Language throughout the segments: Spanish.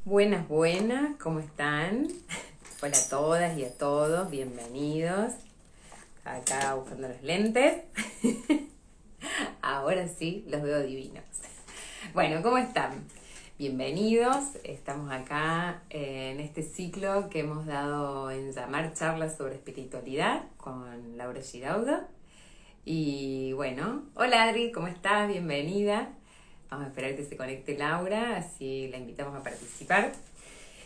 Buenas, buenas, ¿cómo están? Hola a todas y a todos, bienvenidos. Acá buscando los lentes. Ahora sí, los veo divinos. Bueno, ¿cómo están? Bienvenidos, estamos acá en este ciclo que hemos dado en llamar charlas sobre espiritualidad con Laura Giraudo. Y bueno, hola Adri, ¿cómo estás? Bienvenida. Vamos a esperar que se conecte Laura, así la invitamos a participar.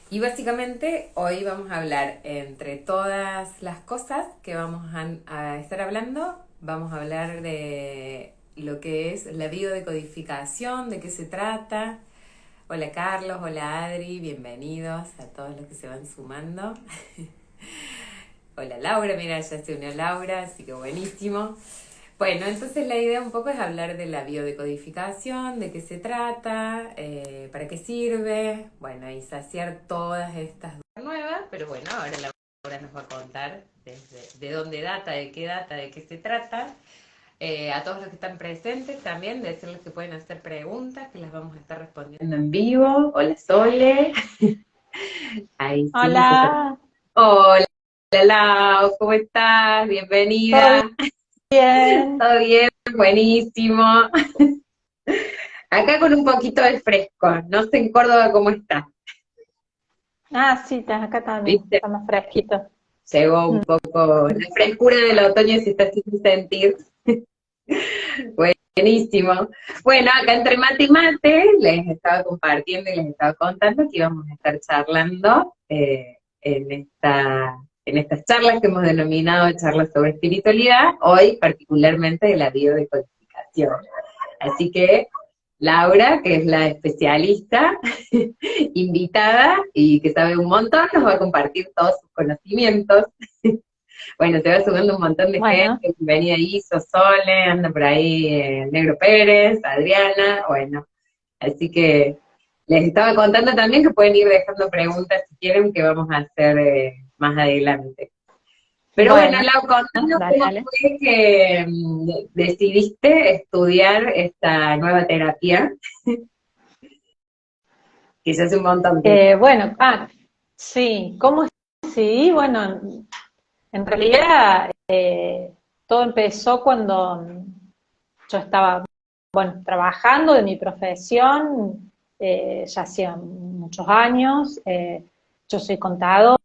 Y básicamente hoy vamos a hablar, entre todas las cosas que vamos a estar hablando, vamos a hablar de lo que es la biodecodificación, de qué se trata. Hola Carlos, hola Adri, bienvenidos a todos los que se van sumando. Hola Laura, mira, ya se unió Laura, así que buenísimo. Bueno, entonces la idea un poco es hablar de la biodecodificación, de qué se trata, para qué sirve, bueno, y saciar todas estas dudas nuevas, pero bueno, ahora Laura nos va a contar de dónde data, de qué se trata. A todos los que están presentes también, decirles que pueden hacer preguntas, que las vamos a estar respondiendo en vivo. Hola Sole. Ahí sí. Hola, Hola Lau, ¿cómo estás? ¿todo Bienvenida. bien? ¿Todo bien? Buenísimo. Acá con un poquito de fresco. No sé en Córdoba cómo está. Ah, sí, acá también, ¿Viste? está más fresquito. Llegó Mm. un poco la frescura del otoño y se está haciendo sentir. Buenísimo. Bueno, acá entre mate y mate les estaba compartiendo y les estaba contando que íbamos a estar charlando en estas charlas que hemos denominado charlas sobre espiritualidad, hoy particularmente de la biodecodificación. Así que Laura, que es la especialista invitada y que sabe un montón, nos va a compartir todos sus conocimientos. Bueno, se va sumando un montón de Bueno, gente, venía Iso, Sole, anda por ahí Negro Pérez, Adriana, bueno, así que les estaba contando también que pueden ir dejando preguntas si quieren que vamos a hacer más adelante. Pero bueno, bueno, Lau, contanos dale, cómo dale. fue que decidiste estudiar esta nueva terapia, que ya hace un montón que... Bueno, sí, ¿cómo decidí? Bueno, en realidad todo empezó cuando yo estaba, bueno, trabajando de mi profesión, ya hacía muchos años. Yo soy contadora,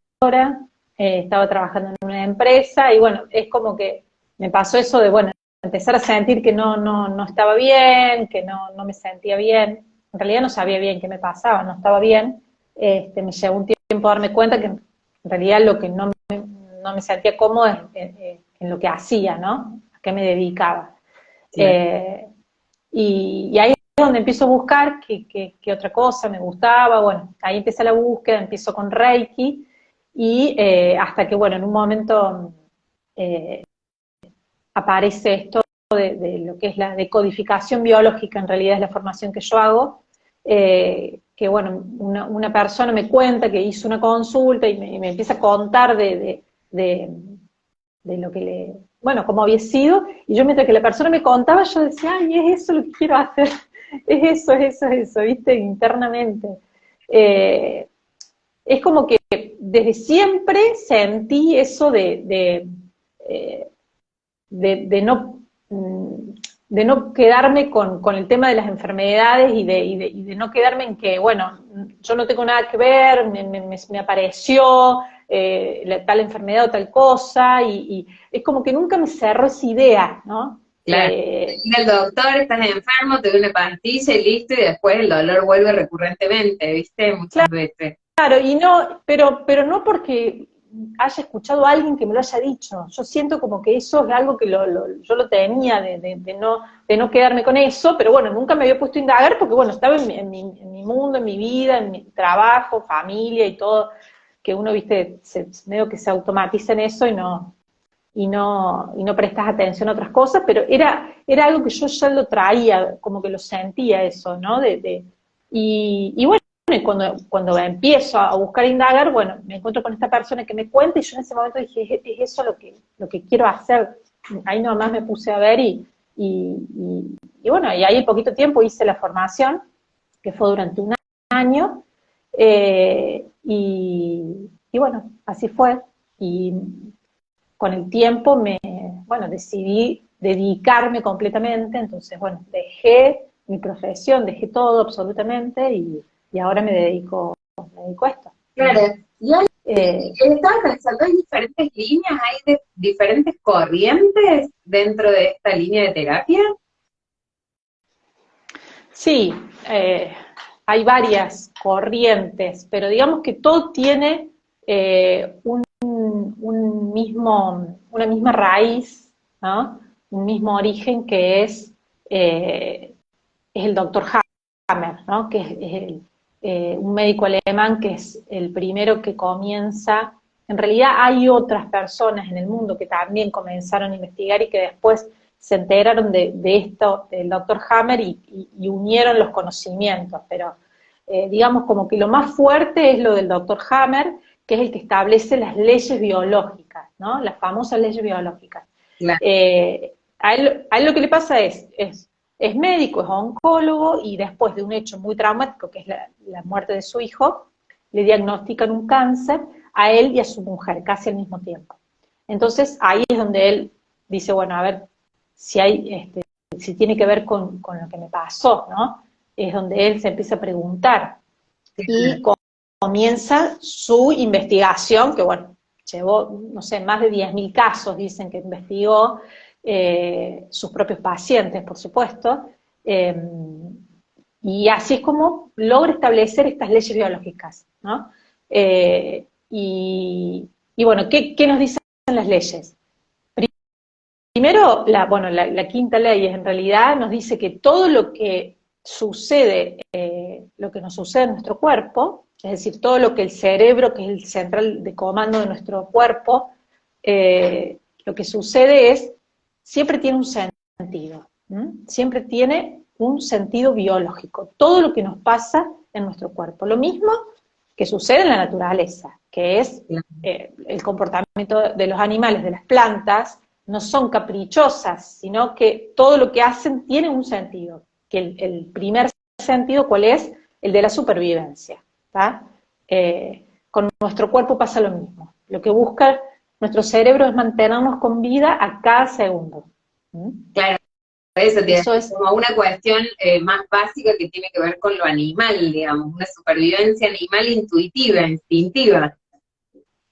estaba trabajando en una empresa y bueno, es como que me pasó eso de, bueno, empezar a sentir que no estaba bien, que no me sentía bien. En realidad no sabía bien qué me pasaba, no estaba bien. Me llevó un tiempo a darme cuenta que en realidad lo que no me sentía cómodo es en lo que hacía, ¿no? A qué me dedicaba. Claro, Eh, y ahí es donde empiezo a buscar qué otra cosa me gustaba. Bueno, ahí empieza la búsqueda, empiezo con Reiki y hasta que, bueno, en un momento eh, aparece esto de lo que es la decodificación biológica, en realidad es la formación que yo hago, que bueno, una persona me cuenta que hizo una consulta y me empieza a contar de, de lo que le, bueno, cómo había sido, y yo mientras que la persona me contaba, yo decía, ay, es eso lo que quiero hacer, es eso, viste, internamente. Eh, es como que desde siempre sentí eso eh, de no, de no quedarme con el tema de las enfermedades y de no quedarme en que, bueno, yo no tengo nada que ver, me apareció tal enfermedad o tal cosa, y es como que nunca me cerró esa idea, ¿no? claro. Ir al doctor, estás enfermo, te doy una pastilla y listo, y después el dolor vuelve recurrentemente, ¿viste? Muchas veces. Claro, y no, pero no porque haya escuchado a alguien que me lo haya dicho. Yo siento como que eso es algo que yo lo tenía de no quedarme con eso, pero bueno, nunca me había puesto a indagar porque bueno, estaba en mi mundo, en mi vida, en mi trabajo, familia y todo, que uno, viste, medio que se automatiza en eso y no prestas atención a otras cosas, pero era algo que yo ya lo traía, como que lo sentía eso, ¿no? Y bueno, y cuando empiezo a buscar e indagar, bueno, me encuentro con esta persona que me cuenta y yo en ese momento dije, es eso lo que quiero hacer. Ahí nomás me puse a ver y bueno, y ahí en poquito tiempo hice la formación, que fue durante un año, Y bueno, así fue. Y con el tiempo decidí dedicarme completamente, entonces, bueno, dejé mi profesión, dejé todo absolutamente y ahora me dedico a esto. Claro. Y Eh, estaba pensando, hay diferentes líneas, hay diferentes corrientes dentro de esta línea de terapia. sí, hay varias corrientes, pero digamos que todo tiene una misma raíz, ¿no? Un mismo origen que es el doctor Hammer, ¿no? Que un médico alemán que es el primero que comienza. En realidad hay otras personas en el mundo que también comenzaron a investigar y que después se enteraron de esto, del doctor Hammer, y unieron los conocimientos, pero digamos como que lo más fuerte es lo del doctor Hammer, que es el que establece las leyes biológicas, ¿no? Las famosas leyes biológicas. Claro. A él lo que le pasa es médico, es oncólogo, y después de un hecho muy traumático, que es la muerte de su hijo, le diagnostican un cáncer a él y a su mujer, casi al mismo tiempo. Entonces ahí es donde él dice, bueno, a ver si tiene que ver con lo que me pasó, ¿no? Es donde él se empieza a preguntar y comienza su investigación, que bueno, llevó, no sé, más de 10.000 casos, dicen que investigó, sus propios pacientes, por supuesto, y así es como logra establecer estas leyes biológicas, ¿no? Y bueno, ¿qué nos dicen las leyes? Primero, la quinta ley en realidad nos dice que todo lo que sucede, lo que nos sucede en nuestro cuerpo, es decir, todo lo que el cerebro, que es el central de comando de nuestro cuerpo, lo que sucede siempre tiene un sentido, siempre tiene un sentido biológico, todo lo que nos pasa en nuestro cuerpo. Lo mismo que sucede en la naturaleza, que es el comportamiento de los animales, de las plantas, no son caprichosas, sino que todo lo que hacen tiene un sentido, que el primer sentido, ¿cuál es? El de la supervivencia. Con nuestro cuerpo pasa lo mismo. Lo que busca nuestro cerebro es mantenernos con vida a cada segundo. Claro, eso Es como una cuestión más básica que tiene que ver con lo animal, digamos, una supervivencia animal intuitiva, instintiva.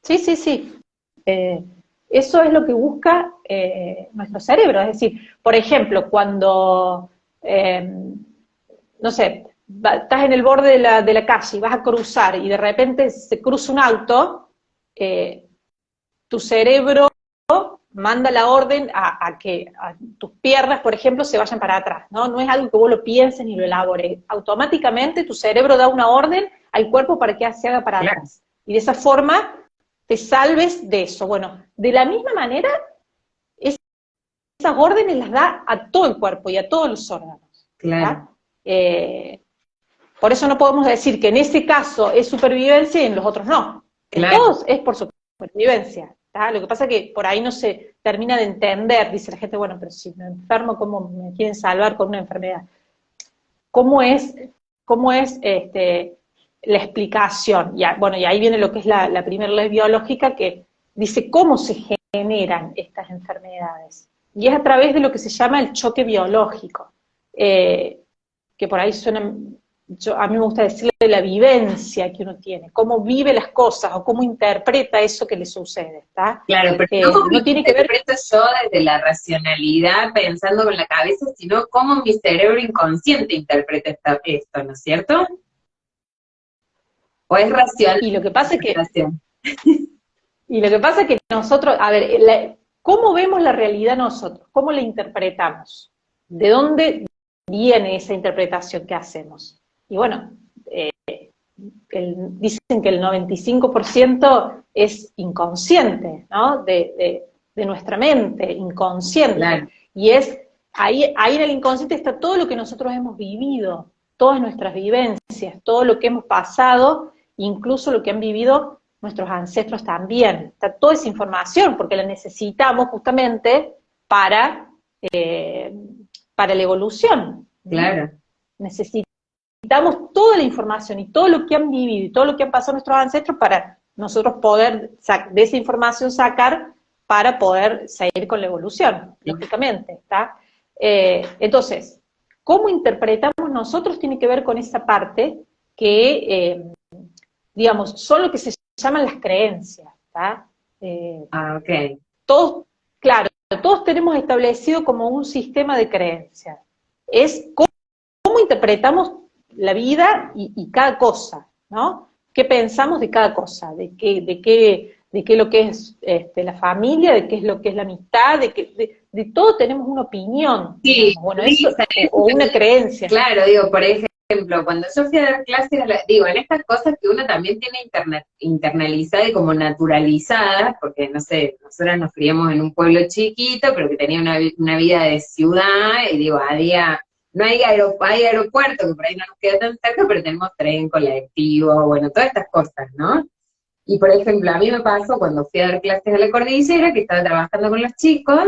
Sí, sí, sí. Eso es lo que busca nuestro cerebro. Es decir, por ejemplo, cuando, no sé, estás en el borde de la calle y vas a cruzar y de repente se cruza un auto, eh, tu cerebro manda la orden a que tus piernas, por ejemplo, se vayan para atrás, ¿no? No es algo que vos lo pienses ni lo elabores. Automáticamente tu cerebro da una orden al cuerpo para que se haga para Claro. atrás. Y de esa forma te salves de eso. Bueno, de la misma manera, esas órdenes las da a todo el cuerpo y a todos los órganos. Claro. Por eso no podemos decir que en ese caso es supervivencia y en los otros no. En Claro. todos es por supervivencia. Lo que pasa es que por ahí no se termina de entender, dice la gente, bueno, pero si me enfermo, ¿cómo me quieren salvar con una enfermedad? ¿Cómo es la explicación? Y ahí viene lo que es la primera ley biológica, que dice cómo se generan estas enfermedades. Y es a través de lo que se llama el choque biológico, que por ahí suena, a mí me gusta decirle la vivencia que uno tiene, cómo vive las cosas o cómo interpreta eso que le sucede, ¿está? Claro, pero no como No tiene que ver. interpreto yo desde la racionalidad pensando con la cabeza, sino cómo mi cerebro inconsciente interpreta esto, ¿no es cierto? ¿O es racional Y lo que la pasa es que interpretación? Y lo que pasa es que nosotros, a ver, ¿cómo vemos la realidad nosotros? ¿Cómo la interpretamos? ¿De dónde viene esa interpretación que hacemos? Y bueno, dicen que el 95% es inconsciente, ¿no? De nuestra mente, inconsciente. Claro. Y ahí en el inconsciente está todo lo que nosotros hemos vivido, todas nuestras vivencias, todo lo que hemos pasado, incluso lo que han vivido nuestros ancestros también. Está toda esa información, porque la necesitamos justamente para, para la evolución. Claro. Necesitamos necesitamos toda la información y todo lo que han vivido y todo lo que han pasado nuestros ancestros para nosotros poder de esa información sacar para poder seguir con la evolución, lógicamente, ¿está? Entonces, ¿cómo interpretamos nosotros? Tiene que ver con esa parte que, digamos, son lo que se llaman las creencias, ¿está? Ok. Todos, claro, todos tenemos establecido como un sistema de creencias. Es cómo interpretamos la vida y cada cosa, ¿no? ¿Qué pensamos de cada cosa? ¿De qué lo que es la familia? ¿De qué es lo que es la amistad? De todo tenemos una opinión, Sí, digamos. Bueno, eso, o una creencia. claro, digo, por ejemplo, cuando yo fui a dar clases, digo, en estas cosas que uno también tiene internalizada y como naturalizadas, porque no sé, nosotros nos criamos en un pueblo chiquito, pero que tenía una vida de ciudad, y digo, no hay, hay aeropuerto, que por ahí no nos queda tan cerca, pero tenemos tren, colectivo, bueno, todas estas cosas, ¿no? Y por ejemplo, a mí me pasó cuando fui a dar clases a la cordillera, que estaba trabajando con los chicos,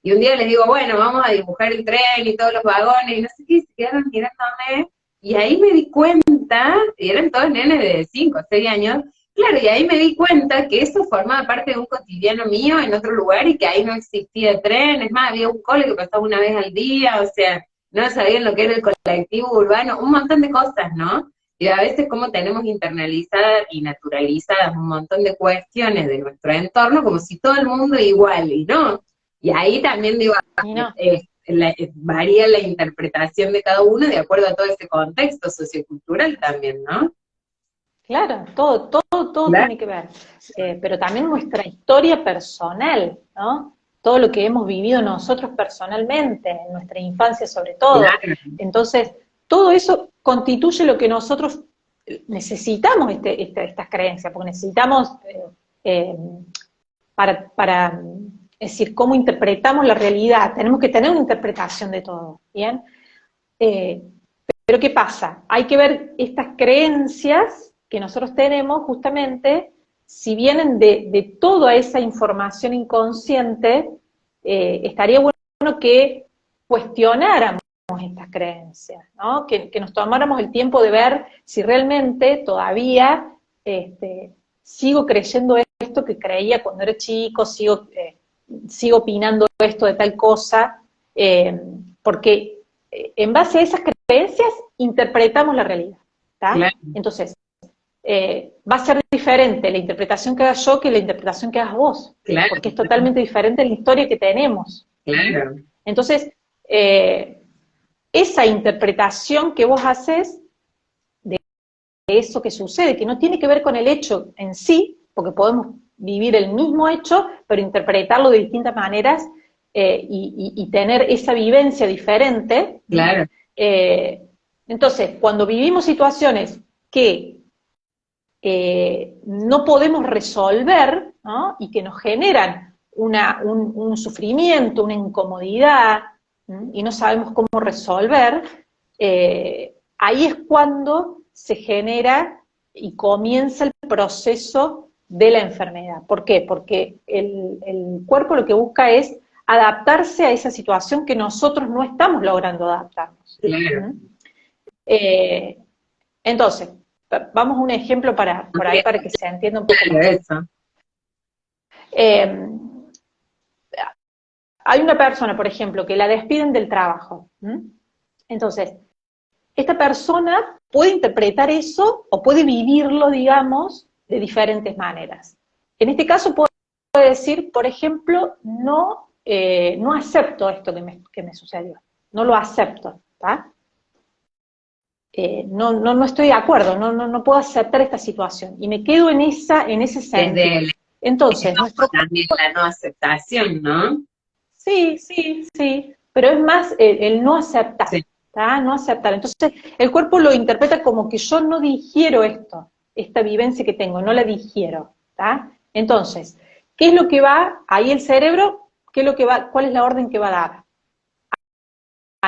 y un día les digo, bueno, vamos a dibujar el tren y todos los vagones, y no sé qué, y se quedaron mirándome, y ahí me di cuenta, y eran todos nenes de 5 o 6 años, claro, y ahí me di cuenta que eso formaba parte de un cotidiano mío en otro lugar, y que ahí no existía tren, es más, había un cole que pasaba una vez al día, o sea, no sabían lo que era el colectivo urbano, un montón de cosas, ¿no? Y a veces como tenemos internalizadas y naturalizadas un montón de cuestiones de nuestro entorno, como si todo el mundo igual, y no. Y ahí también, digo, No. varía la interpretación de cada uno de acuerdo a todo ese contexto sociocultural también, ¿no? Claro, todo Claro, tiene que ver. Pero también nuestra historia personal, ¿no? Todo lo que hemos vivido nosotros personalmente, en nuestra infancia sobre todo. claro, Entonces, todo eso constituye lo que nosotros necesitamos, estas creencias, porque necesitamos, eh, es decir, cómo interpretamos la realidad. Tenemos que tener una interpretación de todo, ¿bien? Eh, pero ¿qué pasa? Hay que ver estas creencias que nosotros tenemos justamente, si vienen de toda esa información inconsciente, estaría bueno que cuestionáramos estas creencias, ¿no? Que nos tomáramos el tiempo de ver si realmente todavía sigo creyendo esto que creía cuando era chico, sigo opinando esto de tal cosa, porque en base a esas creencias interpretamos la realidad, ¿está? claro, Entonces, va a ser diferente la interpretación que haga yo que la interpretación que hagas vos, claro, porque es totalmente diferente la historia que tenemos. claro. Entonces, esa interpretación que vos haces de eso que sucede, que no tiene que ver con el hecho en sí, porque podemos vivir el mismo hecho, pero interpretarlo de distintas maneras, y tener esa vivencia diferente. Claro. Entonces, cuando vivimos situaciones que no podemos resolver, ¿no? Y que nos generan un sufrimiento, una incomodidad, ¿sí? Y no sabemos cómo resolver, ahí es cuando se genera y comienza el proceso de la enfermedad. ¿Por qué? Porque el cuerpo lo que busca es adaptarse a esa situación que nosotros no estamos logrando adaptarnos. Claro. Entonces, vamos a un ejemplo por ahí para que se entienda un poco Claro, más. eso. Hay una persona, por ejemplo, que la despiden del trabajo. Entonces, esta persona puede interpretar eso o puede vivirlo, digamos, de diferentes maneras. En este caso puede decir, por ejemplo, no acepto esto que me sucedió, no lo acepto, ¿tá? No estoy de acuerdo, no puedo aceptar esta situación, y me quedo en ese sentido. Entonces, también la no aceptación, ¿no? Sí, pero es más el no aceptar, Sí. ¿tá? No aceptar. Entonces, el cuerpo lo interpreta como que yo no digiero esta vivencia que tengo, no la digiero, ¿tá? Entonces, ¿qué es lo que va? Ahí el cerebro, ¿qué es lo que va? ¿Cuál es la orden que va a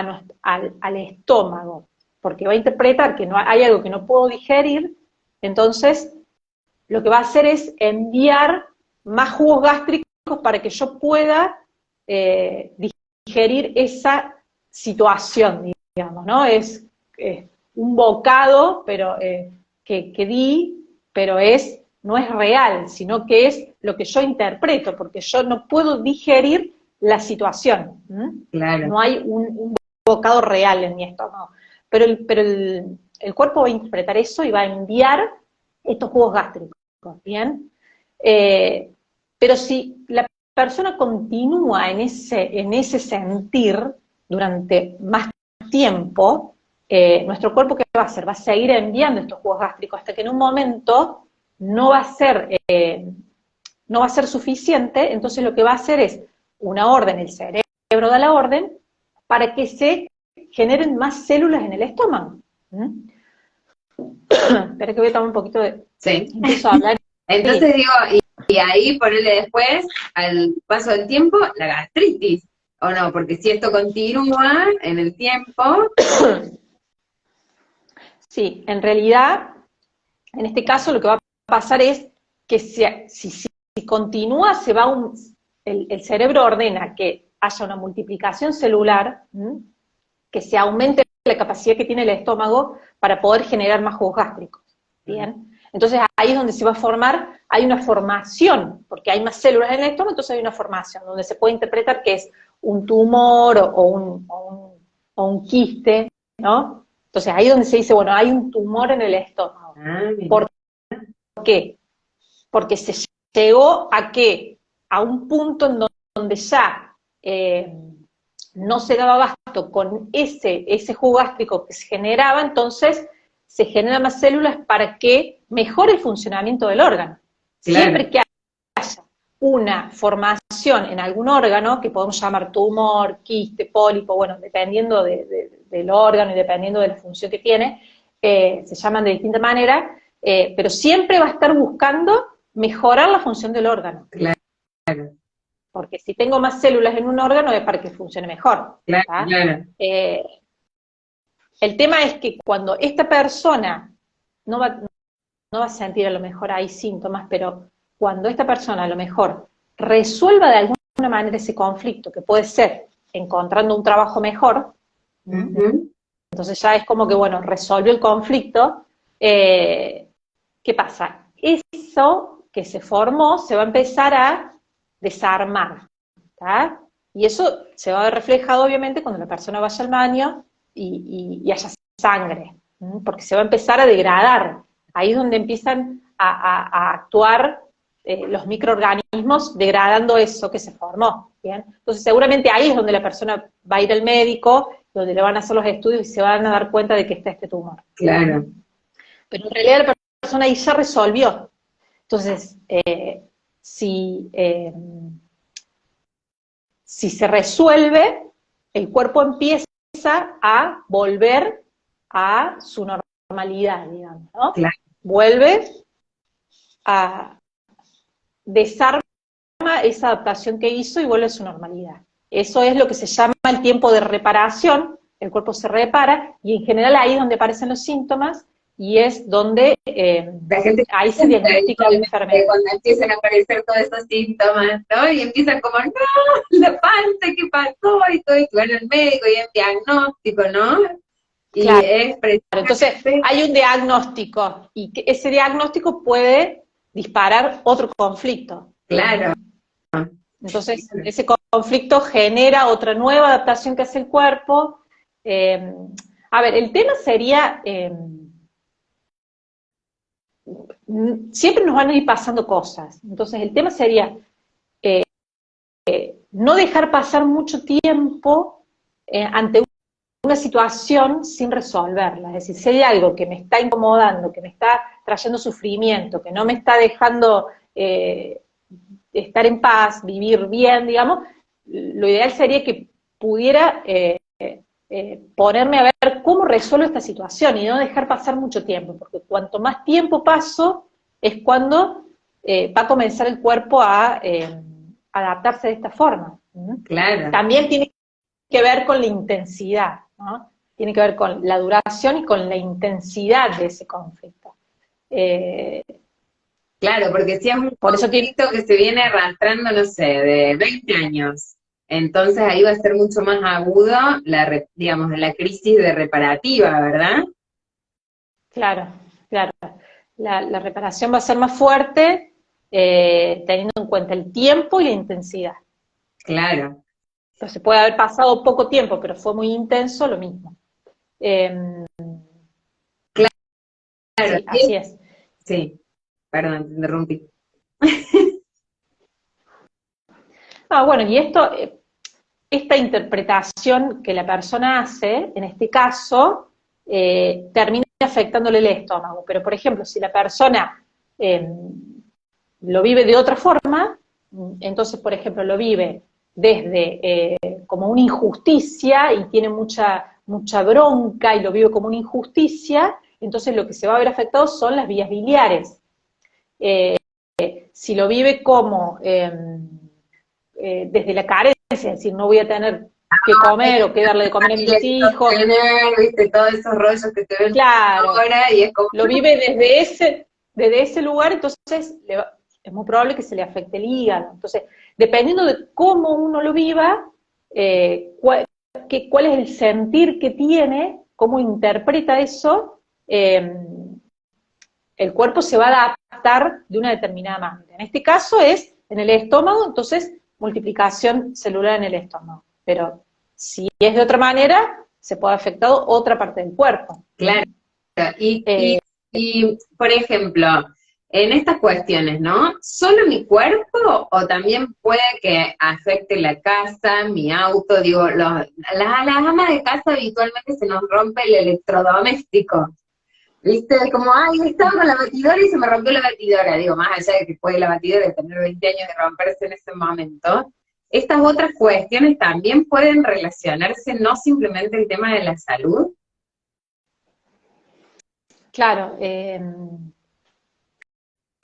dar? Al estómago, porque va a interpretar que no hay algo que no puedo digerir, entonces lo que va a hacer es enviar más jugos gástricos para que yo pueda digerir esa situación, digamos, ¿no? un bocado, pero que di, pero no es real, sino que es lo que yo interpreto, porque yo no puedo digerir la situación. Claro. No hay un bocado real en mi estómago. Pero el cuerpo va a interpretar eso y va a enviar estos jugos gástricos, ¿bien? Pero si la persona continúa en ese sentir durante más tiempo, nuestro cuerpo, ¿qué va a hacer? Va a seguir enviando estos jugos gástricos hasta que en un momento no va a ser suficiente, entonces lo que va a hacer es una orden, el cerebro da la orden, para que se generen más células en el estómago. Espera que voy a tomar un poquito de... Sí. Empiezo a hablar. Entonces digo, y ahí ponerle después, al paso del tiempo, la gastritis, ¿o no? Porque si esto continúa en el tiempo... Sí, en realidad, en este caso lo que va a pasar es que si continúa, el cerebro ordena que haya una multiplicación celular, que se aumente la capacidad que tiene el estómago para poder generar más jugos gástricos. ¿Bien? Entonces ahí es donde se va a formar, hay una formación, porque hay más células en el estómago, entonces hay una formación, donde se puede interpretar que es un tumor o un quiste, ¿no? Entonces ahí es donde se dice, bueno, hay un tumor en el estómago. ¿Por qué? Porque se llegó a un punto en donde ya no se daba abasto con ese jugo gástrico que se generaba, entonces se generan más células para que mejore el funcionamiento del órgano. Claro. Siempre que haya una formación en algún órgano, que podemos llamar tumor, quiste, pólipo, bueno, dependiendo del órgano y dependiendo de la función que tiene, se llaman de distinta manera, pero siempre va a estar buscando mejorar la función del órgano. Claro. Porque si tengo más células en un órgano es para que funcione mejor. Claro, claro. El tema es que cuando esta persona no va a sentir a lo mejor hay síntomas, pero cuando esta persona a lo mejor resuelva de alguna manera ese conflicto, que puede ser encontrando un trabajo mejor, entonces ya es como que, bueno, resolvió el conflicto, ¿qué pasa? Eso que se formó se va a empezar a desarmar, ¿tá? Y eso se va a ver reflejado obviamente cuando la persona vaya al baño y haya sangre, porque se va a empezar a degradar. Ahí es donde empiezan a actuar los microorganismos degradando eso que se formó, ¿bien? Entonces seguramente ahí es donde la persona va a ir al médico, donde le van a hacer los estudios y se van a dar cuenta de que está este tumor. Claro. Pero en realidad la persona ahí ya resolvió. Entonces, si se resuelve, el cuerpo empieza a volver a su normalidad, digamos, ¿no? Claro. Vuelve a desarma esa adaptación que hizo y vuelve a su normalidad. Eso es lo que se llama el tiempo de reparación, el cuerpo se repara, y en general ahí es donde aparecen los síntomas, y es donde la gente ahí se diagnostica la enfermedad. Cuando empiezan a aparecer todos esos síntomas, ¿no? Y empiezan como, no, la panza, ¿qué pasó? Y todo, y van al médico y el diagnóstico, ¿no? Y claro. es Entonces, hay un diagnóstico, y ese diagnóstico puede disparar otro conflicto. Claro. Entonces, ese conflicto genera otra nueva adaptación que hace el cuerpo. A ver, el tema sería... siempre nos van a ir pasando cosas. Entonces, el tema sería no dejar pasar mucho tiempo ante una situación sin resolverla. Es decir, si hay algo que me está incomodando, que me está trayendo sufrimiento, que no me está dejando estar en paz, vivir bien, digamos, lo ideal sería que pudiera ponerme a ver cómo resuelvo esta situación y no dejar pasar mucho tiempo, porque cuanto más tiempo paso es cuando va a comenzar el cuerpo a adaptarse de esta forma. Claro. También tiene que ver con la intensidad, ¿no? Tiene que ver con la duración y con la intensidad de ese conflicto. Claro, porque si es un conflicto que se viene arrastrando, no sé, de 20 años, entonces ahí va a ser mucho más agudo, digamos, la crisis de reparativa, ¿verdad? claro, claro. La reparación va a ser más fuerte teniendo en cuenta el tiempo y la intensidad. Claro, Entonces puede haber pasado poco tiempo, pero fue muy intenso, lo mismo. Eh, claro. sí, así es. Sí, perdón, te interrumpí. Ah, bueno, y esto, esta interpretación que la persona hace, en este caso, termina afectándole el estómago. Pero, por ejemplo, si la persona eh, lo vive de otra forma, entonces, por ejemplo, lo vive desde como una injusticia y tiene mucha bronca y lo vive como una injusticia, entonces lo que se va a ver afectado son las vías biliares. Si lo vive como desde la carencia, es decir, no voy a tener que comer o que darle de comer a mis hijos, Viste, todos esos rollos que te ven claro, ahora y es como, lo vive desde ese lugar, entonces es muy probable que se le afecte el hígado. Entonces, dependiendo de cómo uno lo viva, cuál es el sentir que tiene, cómo interpreta eso, el cuerpo se va a adaptar de una determinada manera. En este caso es en el estómago, entonces multiplicación celular en el estómago. Pero si es de otra manera, se puede afectar otra parte del cuerpo. claro. Y, y, Eh, y, por ejemplo, en estas cuestiones, ¿no? ¿Solo mi cuerpo o también puede que afecte la casa, mi auto? Digo, las amas de casa habitualmente se nos rompe el electrodoméstico. ¿Viste? Como, ay, estaba con la batidora y se me rompió la batidora. Digo, más allá de que puede la batidora tener 20 años de romperse en ese momento, estas otras cuestiones también pueden relacionarse, no simplemente el tema de la salud. claro,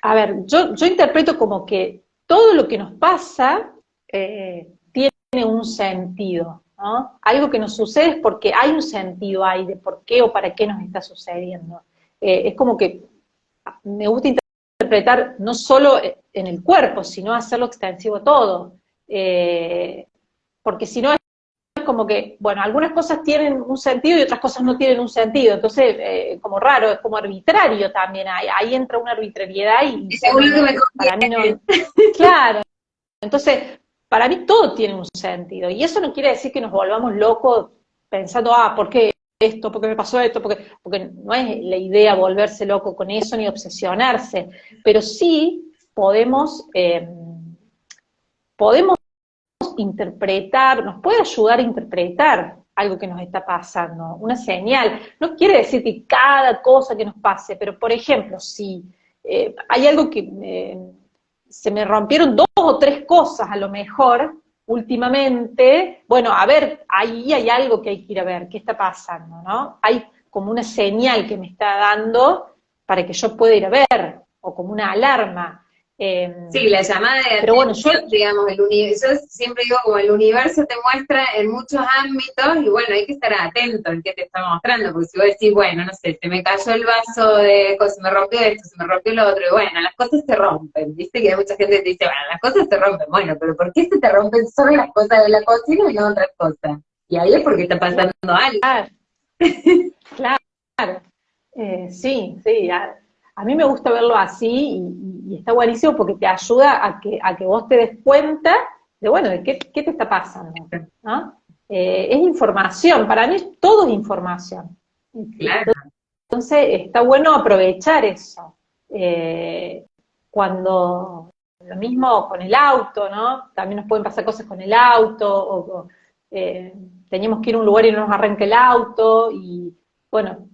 a ver, yo interpreto como que todo lo que nos pasa tiene un sentido, ¿no? Algo que nos sucede es porque hay un sentido ahí de por qué o para qué nos está sucediendo. Es como que me gusta interpretar no solo en el cuerpo, sino hacerlo extensivo a todo. Porque si no es como que, bueno, algunas cosas tienen un sentido y otras cosas no tienen un sentido. Entonces, como raro, es como arbitrario también. Ahí entra una arbitrariedad y yo Según lo que me para mí conviene. no. Claro. Entonces, para mí todo tiene un sentido. Y eso no quiere decir que nos volvamos locos pensando, ¿por qué esto? ¿Por qué me pasó esto? Porque no es la idea volverse loco con eso ni obsesionarse. Pero sí podemos interpretar, nos puede ayudar a interpretar algo que nos está pasando, una señal. No quiere decir que cada cosa que nos pase, pero por ejemplo, si hay algo que se me rompieron 2 o 3 cosas a lo mejor últimamente, bueno, a ver, ahí hay algo que hay que ir a ver, qué está pasando, ¿no? Hay como una señal que me está dando para que yo pueda ir a ver, o como una alarma. Eh, Sí, la llamada de pero bueno, atención, digamos, yo siempre digo como el universo te muestra en muchos ámbitos y bueno, hay que estar atento en qué te está mostrando, porque si vos decís, bueno, no sé, se me cayó el vaso se me rompió esto, se me rompió lo otro, y bueno, las cosas se rompen, viste que hay mucha gente que te dice, bueno, las cosas se rompen, bueno, pero ¿por qué se te rompen solo las cosas de la cocina y no otras cosas? Y ahí es porque está pasando algo. claro, claro. Sí, sí. A mí me gusta verlo así y está buenísimo porque te ayuda a que vos te des cuenta de, bueno, de qué te está pasando, ¿no? Es información, para mí todo es información. Claro, Entonces está bueno aprovechar eso. Cuando, lo mismo con el auto, ¿no? También nos pueden pasar cosas con el auto, o teníamos que ir a un lugar y no nos arranca el auto, y bueno,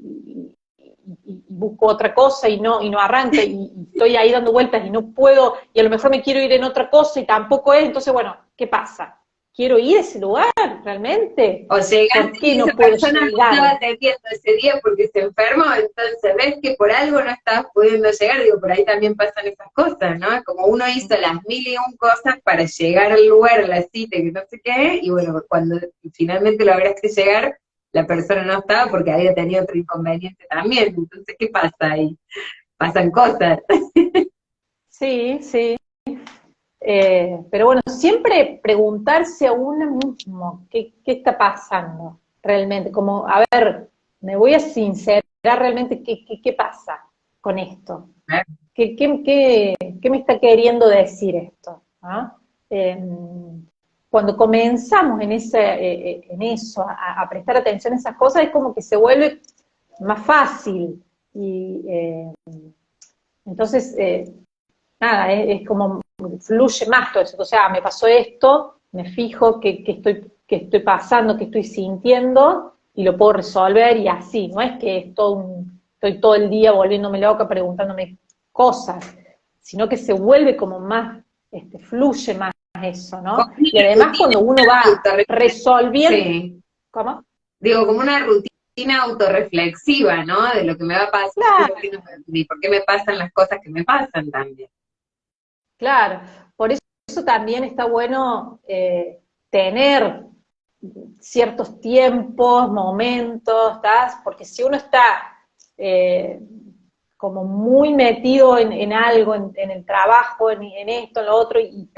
y busco otra cosa y no arranca, y estoy ahí dando vueltas y no puedo, y a lo mejor me quiero ir en otra cosa y tampoco es, entonces bueno, ¿qué pasa? ¿Quiero ir a ese lugar realmente? o llegaste ¿Por qué y esa no puedo persona no estaba llegar? atendiendo ese día porque se enfermó, entonces ves que por algo no estabas pudiendo llegar, digo, por ahí también pasan esas cosas, ¿no? Como uno hizo las mil y un cosas para llegar al lugar, a la cita, que no sé qué, y bueno, cuando finalmente lograste llegar, la persona no estaba porque había tenido otro inconveniente también, entonces, ¿qué pasa ahí? Pasan cosas. Sí, sí. Pero bueno, siempre preguntarse a uno mismo qué está pasando realmente. Como, a ver, me voy a sincerar realmente qué pasa con esto. ¿Qué me está queriendo decir esto? ¿Ah? Cuando comenzamos en eso, a prestar atención a esas cosas, es como que se vuelve más fácil. Y entonces, nada, es como fluye más todo eso. O sea, me pasó esto, me fijo qué estoy pasando, qué estoy sintiendo, y lo puedo resolver, y así. No es que estoy todo el día volviéndome loca, preguntándome cosas, sino que se vuelve como más, fluye más eso, ¿no? Como Y una además rutina cuando uno va resolviendo, sí. ¿cómo? Digo, como una rutina autorreflexiva, ¿no? De lo que me va a pasar Claro, y por qué me pasan las cosas que me pasan también. claro. Por eso también está bueno tener ciertos tiempos, momentos, ¿estás? Porque si uno está eh, como muy metido en algo, en el trabajo, en esto, en lo otro, y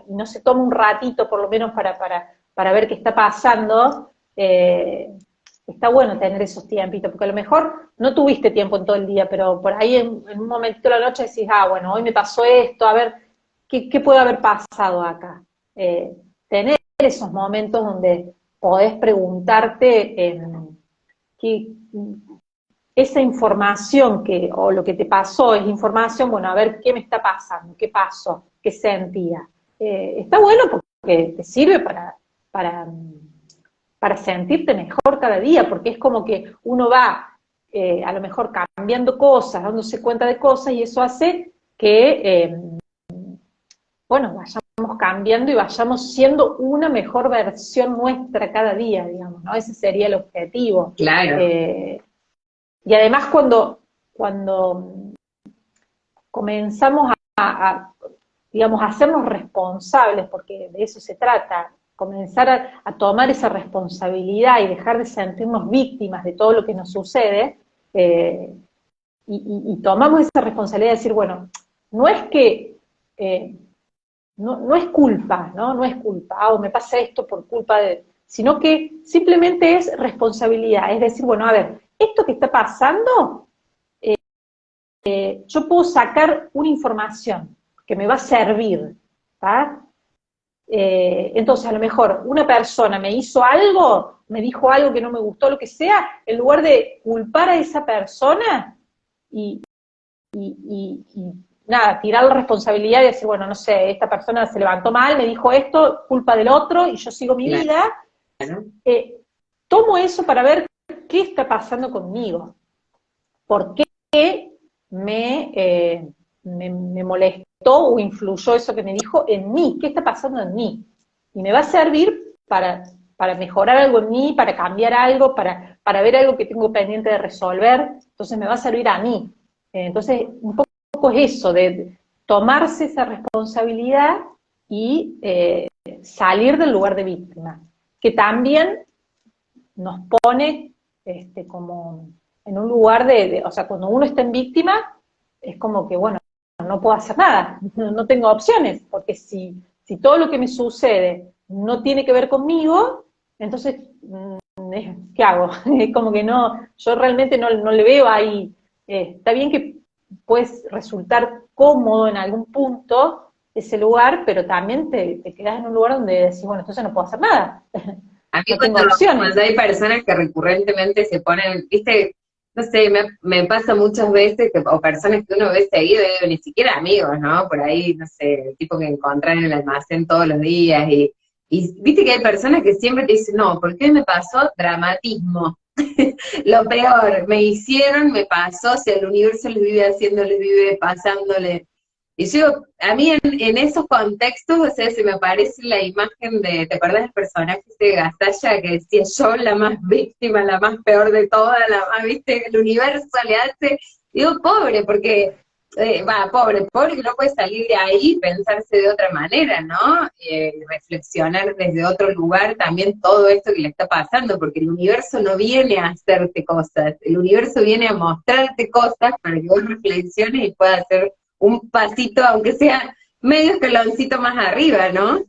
no se toma un ratito por lo menos para ver qué está pasando, está bueno tener esos tiempitos, porque a lo mejor no tuviste tiempo en todo el día, pero por ahí en un momentito de la noche decís, bueno, hoy me pasó esto, a ver, ¿qué puede haber pasado acá? Tener esos momentos donde podés preguntarte qué, esa información o lo que te pasó es información, bueno, a ver qué me está pasando, qué pasó, qué sentía. Está bueno porque te sirve para, para sentirte mejor cada día, porque es como que uno va a lo mejor cambiando cosas, dándose cuenta de cosas, y eso hace que, bueno, vayamos cambiando y vayamos siendo una mejor versión nuestra cada día, digamos, ¿no? Ese sería el objetivo. Claro. Y además cuando comenzamos digamos, a hacernos responsables, porque de eso se trata, comenzar a tomar esa responsabilidad y dejar de sentirnos víctimas de todo lo que nos sucede, y tomamos esa responsabilidad de decir, bueno, no es que, no es culpa, ¿no? No es culpa, o me pasa esto por culpa de, sino que simplemente es responsabilidad, es decir, bueno, a ver, esto que está pasando, yo puedo sacar una información que me va a servir, ¿tá? Entonces, a lo mejor una persona me hizo algo, me dijo algo que no me gustó, lo que sea, en lugar de culpar a esa persona y, y nada, tirar la responsabilidad y decir, bueno, no sé, esta persona se levantó mal, me dijo esto, culpa del otro, y yo sigo mi vida, Claro. tomo eso para ver qué está pasando conmigo, por qué me molestó o influyó eso que me dijo en mí, qué está pasando en mí. Y me va a servir para mejorar algo en mí, para cambiar algo, para ver algo que tengo pendiente de resolver, entonces me va a servir a mí. Entonces, un poco es eso, de tomarse esa responsabilidad y salir del lugar de víctima, que también nos pone como en un lugar o sea, cuando uno está en víctima, es como que, bueno, no puedo hacer nada, no tengo opciones, porque si todo lo que me sucede no tiene que ver conmigo, entonces, ¿qué hago? Es como que no, yo realmente no le veo ahí, está bien que puedes resultar cómodo en algún punto ese lugar, pero también te quedas en un lugar donde decís, bueno, entonces no puedo hacer nada, A mí no tengo cuando opciones. hay personas que recurrentemente se ponen, viste, no sé, me pasa muchas veces, o personas que uno ve seguido, digo, ni siquiera amigos, ¿no? Por ahí, no sé, el tipo que encontrás en el almacén todos los días, y viste que hay personas que siempre te dicen, no, ¿por qué me pasó dramatismo? Lo peor, me hicieron, me pasó, si el universo les vive haciendo, les vive pasándole. Y yo, a mí en esos contextos, o sea, se me aparece la imagen de, ¿te acuerdas del personaje de Gastalla que decía yo la más víctima, la más peor de todas, la más, viste, el universo le hace, digo, pobre, porque, pobre que no puede salir de ahí y pensarse de otra manera, ¿no? Reflexionar desde otro lugar también todo esto que le está pasando, porque el universo no viene a hacerte cosas, el universo viene a mostrarte cosas para que vos reflexiones y puedas hacer un pasito, aunque sea medio escaloncito más arriba, ¿no?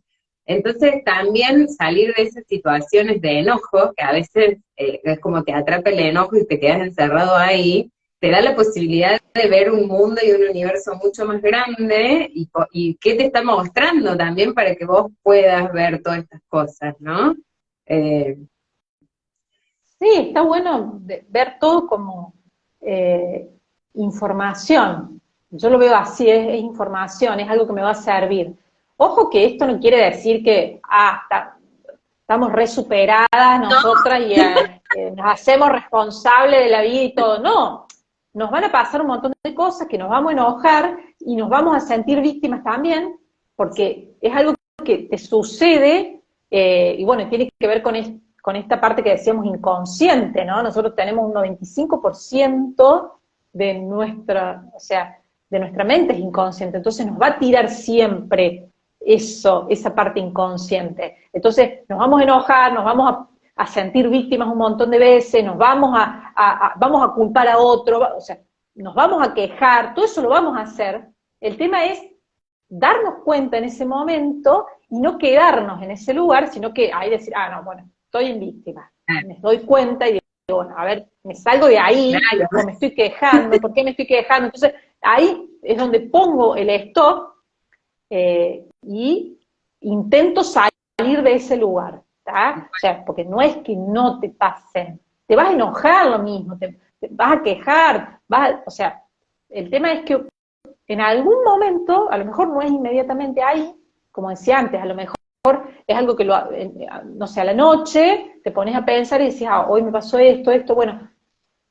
Entonces también salir de esas situaciones de enojo, que a veces es como te atrapa el enojo y te quedas encerrado ahí, te da la posibilidad de ver un mundo y un universo mucho más grande y qué te está mostrando también para que vos puedas ver todas estas cosas, ¿no? Eh, Sí, está bueno ver todo como eh, información. Yo lo veo así, es información, es algo que me va a servir. Ojo que esto no quiere decir que estamos re superadas nosotras y nos hacemos responsables de la vida y todo. No, nos van a pasar un montón de cosas que nos vamos a enojar y nos vamos a sentir víctimas también, porque es algo que te sucede, y bueno, tiene que ver con esta parte que decíamos inconsciente, ¿no? Nosotros tenemos un 95% de nuestra, o sea, de nuestra mente es inconsciente, entonces nos va a tirar siempre eso, esa parte inconsciente. Entonces nos vamos a enojar, nos vamos a sentir víctimas un montón de veces, nos vamos vamos a culpar a otro, o sea, nos vamos a quejar, todo eso lo vamos a hacer. El tema es darnos cuenta en ese momento y no quedarnos en ese lugar, sino que ahí decir, ah, no, bueno, estoy en víctima. Me doy cuenta y digo, bueno, a ver, me salgo de ahí, o me estoy quejando, ¿por qué me estoy quejando? Entonces, ahí es donde pongo el stop y intento salir de ese lugar, ¿tá? O sea, porque no es que no te pasen, te vas a enojar lo mismo, te vas a quejar, o sea, el tema es que en algún momento, a lo mejor no es inmediatamente ahí, como decía antes, a lo mejor es algo que, no sé, a la noche te pones a pensar y decís, ah, hoy me pasó esto, bueno,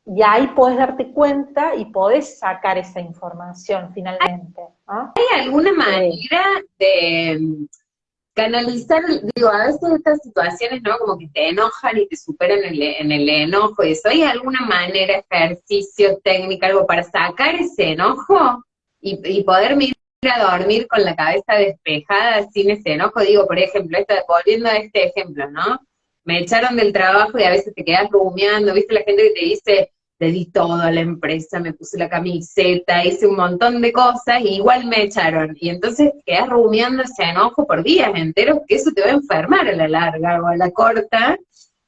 y ahí podés darte cuenta y podés sacar esa información finalmente, ¿no? ¿Hay alguna manera de canalizar, digo, a veces estas situaciones, ¿no? Como que te enojan y te superan en el enojo y eso, ¿hay alguna manera, ejercicio, técnica, algo para sacar ese enojo y poder ir a dormir con la cabeza despejada sin ese enojo? Digo, por ejemplo, volviendo a este ejemplo, ¿no? Me echaron del trabajo y a veces te quedas rumiando, ¿viste? La gente que te dice, le di todo a la empresa, me puse la camiseta, hice un montón de cosas y igual me echaron. Y entonces quedas rumiando ese enojo por días enteros, que eso te va a enfermar a la larga o a la corta.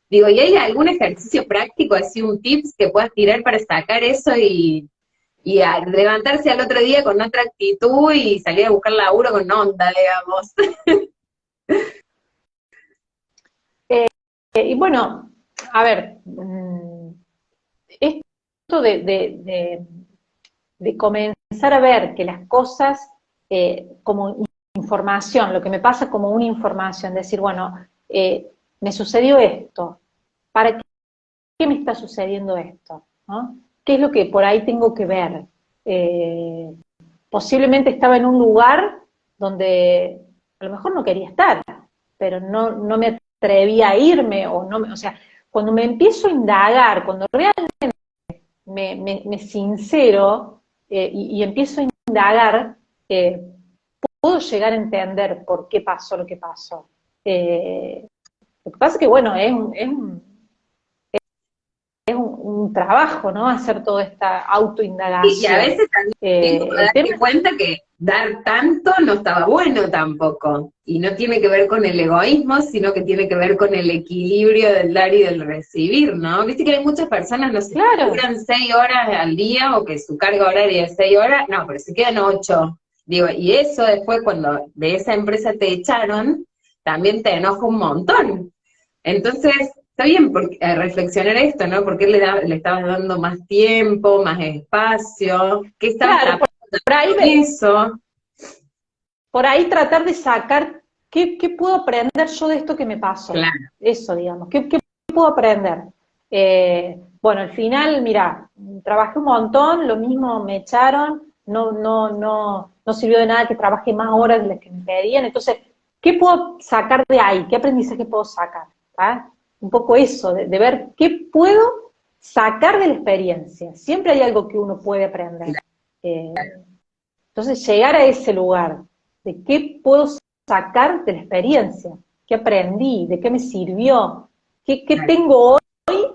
Digo, ¿y hay algún ejercicio práctico, así un tips que puedas tirar para sacar eso y a levantarse al otro día con otra actitud y salir a buscar laburo con onda, digamos? Y bueno, a ver, esto de comenzar a ver que las cosas como información, lo que me pasa como una información, decir, bueno, me sucedió esto, ¿para qué me está sucediendo esto? ¿No? ¿Qué es lo que por ahí tengo que ver? Posiblemente estaba en un lugar donde a lo mejor no quería estar, pero no me atrevía a irme, o sea, cuando me empiezo a indagar, cuando realmente me sincero y empiezo a indagar, puedo llegar a entender por qué pasó lo que pasó. Lo que pasa es que, bueno, un trabajo, ¿no? Hacer toda esta Y a autoindagación. veces también como El tema darte cuenta que dar tanto no estaba bueno tampoco. Y no tiene que ver con el egoísmo, sino que tiene que ver con el equilibrio del dar y del recibir, ¿no? Viste que hay muchas personas, no sé, que claro, duran 6 horas al día o que su carga horaria es 6 horas, no, pero se quedan 8. Digo, y eso después cuando de esa empresa te echaron, también te enoja un montón. Entonces, está bien reflexionar esto, ¿no? ¿Por qué le estabas dando más tiempo, más espacio? ¿Qué estabas claro, tapando por ahí, con eso? por ahí tratar de sacar qué puedo aprender yo de esto que me pasó. Claro, Eso, digamos, qué puedo aprender. Bueno, al final, mira, trabajé un montón, lo mismo me echaron, no sirvió de nada que trabajé más horas de las que me pedían, entonces, ¿qué puedo sacar de ahí? ¿Qué aprendizaje puedo sacar? ¿Ah? Un poco eso, de ver qué puedo sacar de la experiencia. Siempre hay algo que uno puede aprender. Eh, entonces, llegar a ese lugar de qué puedo sacar de la experiencia, qué aprendí, de qué me sirvió, qué claro. tengo hoy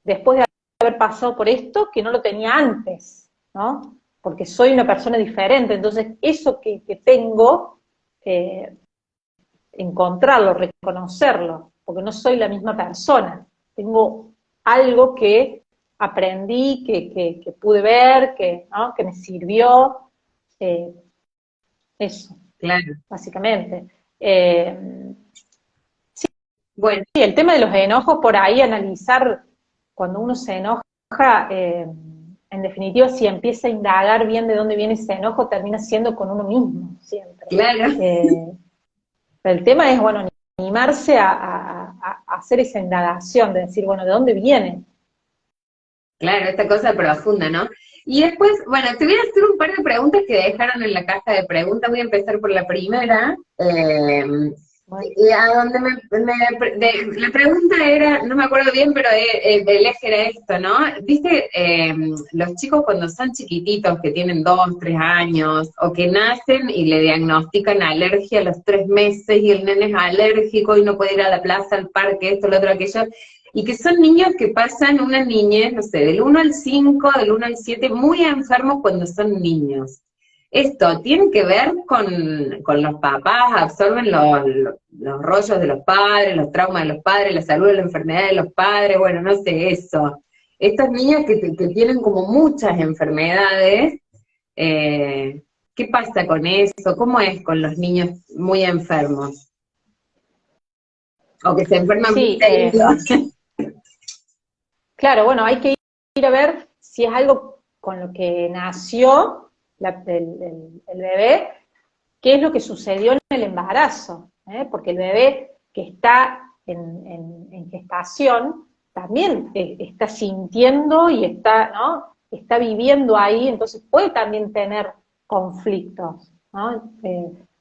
después de haber pasado por esto que no lo tenía antes, ¿no? Porque soy una persona diferente, entonces eso que tengo, eh, encontrarlo, reconocerlo, porque no soy la misma persona. Tengo algo que aprendí, que pude ver, ¿no? Que me sirvió, eh, eso, Claro. básicamente. Bueno, Sí, el tema de los enojos, por ahí analizar cuando uno se enoja, en definitiva, si empieza a indagar bien de dónde viene ese enojo, termina siendo con uno mismo, siempre. claro. El tema es, bueno, animarse a hacer esa indagación, de decir, bueno, ¿de dónde viene? Claro, esta cosa profunda, ¿no? Y después, bueno, te voy a hacer un par de preguntas que dejaron en la caja de preguntas. Voy a empezar por la primera. Bueno, Y a donde la pregunta era, no me acuerdo bien, pero el eje era esto, ¿no? Viste, los chicos cuando son chiquititos, que tienen 2, 3 años, o que nacen y le diagnostican alergia a los 3 meses, y el nene es alérgico y no puede ir a la plaza, al parque, esto, lo otro, aquello, y que son niños que pasan una niñez, no sé, del 1 al 5, del 1 al 7, muy enfermos cuando son niños. Esto tiene que ver con los papás, absorben los rollos de los padres, los traumas de los padres, la salud, la enfermedad de los padres, bueno, no sé, eso. Estos niños que tienen como muchas enfermedades, ¿qué pasa con eso? ¿Cómo es con los niños muy enfermos? O que se enferman muy sí, seguido. claro, bueno, hay que ir a ver si es algo con lo que nació el bebé, qué es lo que sucedió en el embarazo, ¿eh? Porque el bebé que está en gestación también está sintiendo y está, ¿no? Está viviendo ahí, entonces puede también tener conflictos, ¿no?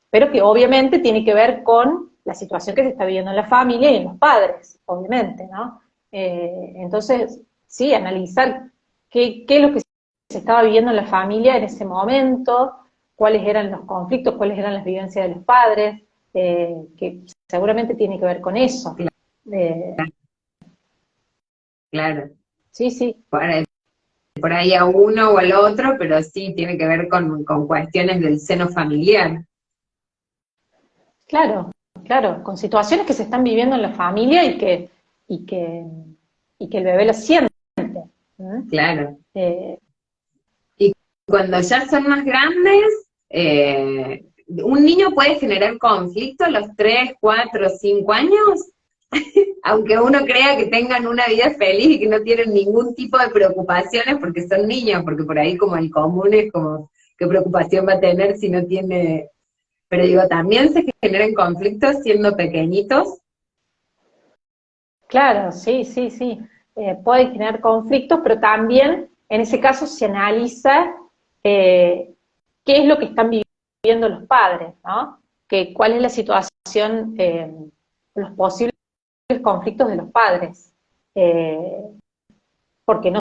Pero que obviamente tiene que ver con la situación que se está viviendo en la familia y en los padres, obviamente, ¿no? Entonces, sí, analizar qué es lo que se estaba viviendo en la familia en ese momento, cuáles eran los conflictos, cuáles eran las vivencias de los padres, que seguramente tiene que ver con eso. Eh, Claro, sí, sí, por ahí a uno o al otro, pero sí tiene que ver con cuestiones del seno familiar. claro, claro, con situaciones que se están viviendo en la familia y que, y que el bebé lo siente. ¿Mm? Claro. Eh, Y cuando ya son más grandes, un niño puede generar conflicto a los 3, 4, 5 años, aunque uno crea que tengan una vida feliz y que no tienen ningún tipo de preocupaciones porque son niños, porque por ahí como el común es como, ¿qué preocupación va a tener si no tiene? Pero digo, también se generan conflictos siendo pequeñitos. claro, sí, sí, sí. Puede generar conflictos, pero también en ese caso se analiza eh, qué es lo que están viviendo los padres, ¿no? Cuál es la situación, los posibles conflictos de los padres. Eh, porque no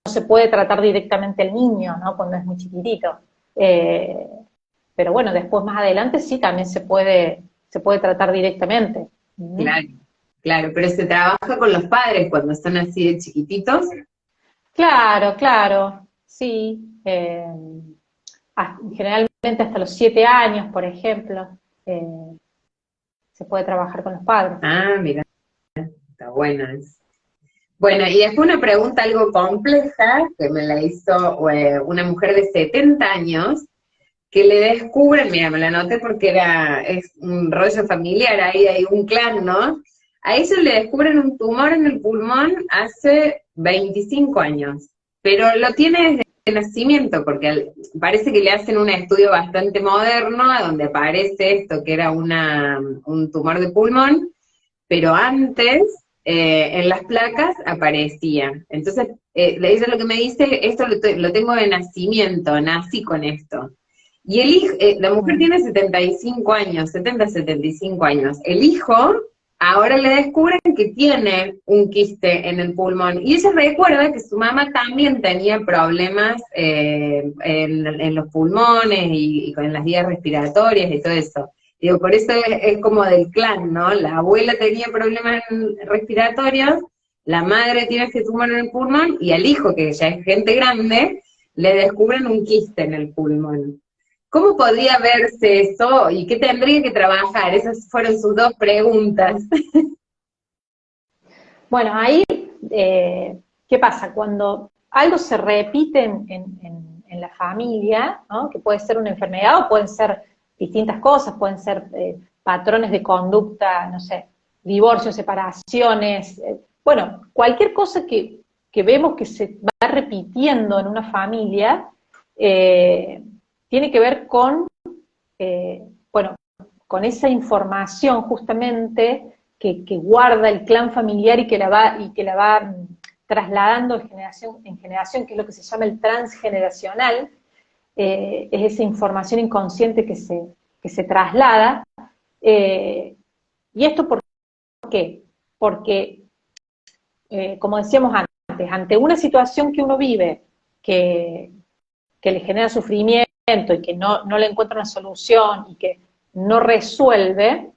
se puede tratar directamente al niño, ¿no? Cuando es muy chiquitito. Eh, pero bueno, después más adelante sí también se puede tratar directamente. Claro, claro, pero se trabaja con los padres cuando son así de chiquititos. Claro, claro, sí. Generalmente hasta los 7 años, por ejemplo, se puede trabajar con los padres. Ah, mira, está bueno eso. Bueno, y después una pregunta algo compleja que me la hizo una mujer de 70 años, que le descubren, mira, me la anoté porque es un rollo familiar, ahí hay un clan, ¿no? A ellos le descubren un tumor en el pulmón hace 25 años, pero lo tiene desde nacimiento, porque parece que le hacen un estudio bastante moderno, donde aparece esto, que era un tumor de pulmón, pero antes en las placas aparecía. Entonces, ella lo que me dice, esto lo tengo de nacimiento, nací con esto. Y el hijo, la mujer Mm. tiene 75 años, 75 años. El hijo, ahora le descubren que tiene un quiste en el pulmón. Y ella recuerda que su mamá también tenía problemas en los pulmones y con las vías respiratorias y todo eso. Digo, por eso es como del clan, ¿no? La abuela tenía problemas respiratorios, la madre tiene este tumor en el pulmón, y al hijo, que ya es gente grande, le descubren un quiste en el pulmón. ¿Cómo podría verse eso y qué tendría que trabajar? Esas fueron sus dos preguntas. Bueno, ahí, ¿qué pasa? Cuando algo se repite en la familia, ¿no? Que puede ser una enfermedad o pueden ser distintas cosas, pueden ser patrones de conducta, no sé, divorcios, separaciones, bueno, cualquier cosa que vemos que se va repitiendo en una familia, tiene que ver con, bueno, con esa información justamente que guarda el clan familiar y que la va trasladando de generación, que es lo que se llama el transgeneracional, es esa información inconsciente que se traslada. ¿Y esto por qué? Porque, como decíamos antes, ante una situación que uno vive que, que le genera sufrimiento y que no le encuentra una solución y que no resuelve,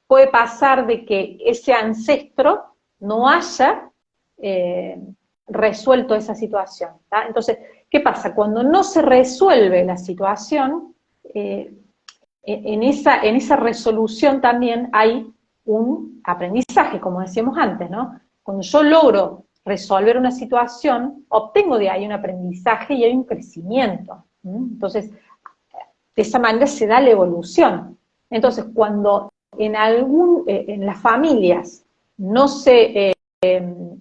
puede pasar de que ese ancestro no haya resuelto esa situación. ¿tá? Entonces, ¿qué pasa? Cuando no se resuelve la situación, en esa resolución también hay un aprendizaje, como decíamos antes, ¿no? Cuando yo logro resolver una situación, obtengo de ahí un aprendizaje y hay un crecimiento. Entonces, de esa manera se da la evolución. Entonces, cuando en las familias no se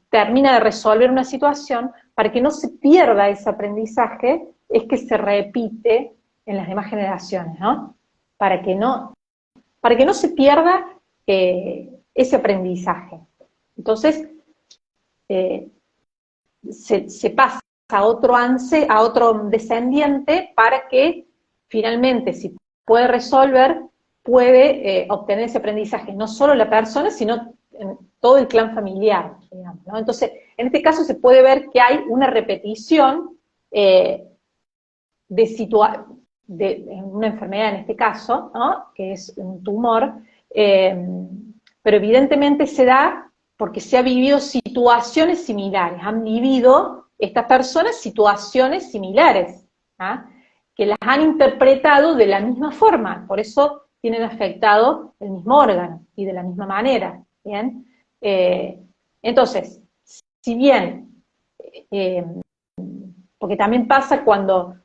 termina de resolver una situación, para que no se pierda ese aprendizaje, es que se repite en las demás generaciones, ¿no? Para que no se pierda ese aprendizaje. Entonces, se pasa a otro descendiente para que finalmente, si puede resolver, puede obtener ese aprendizaje, no solo la persona, sino todo el clan familiar, digamos, ¿no? Entonces, en este caso se puede ver que hay una repetición de una enfermedad en este caso, ¿no? Que es un tumor, pero evidentemente se da porque se han vivido situaciones similares, han vivido estas personas situaciones similares, ¿ah? Que las han interpretado de la misma forma, por eso tienen afectado el mismo órgano y de la misma manera, ¿bien? Entonces, si bien, porque también pasa cuando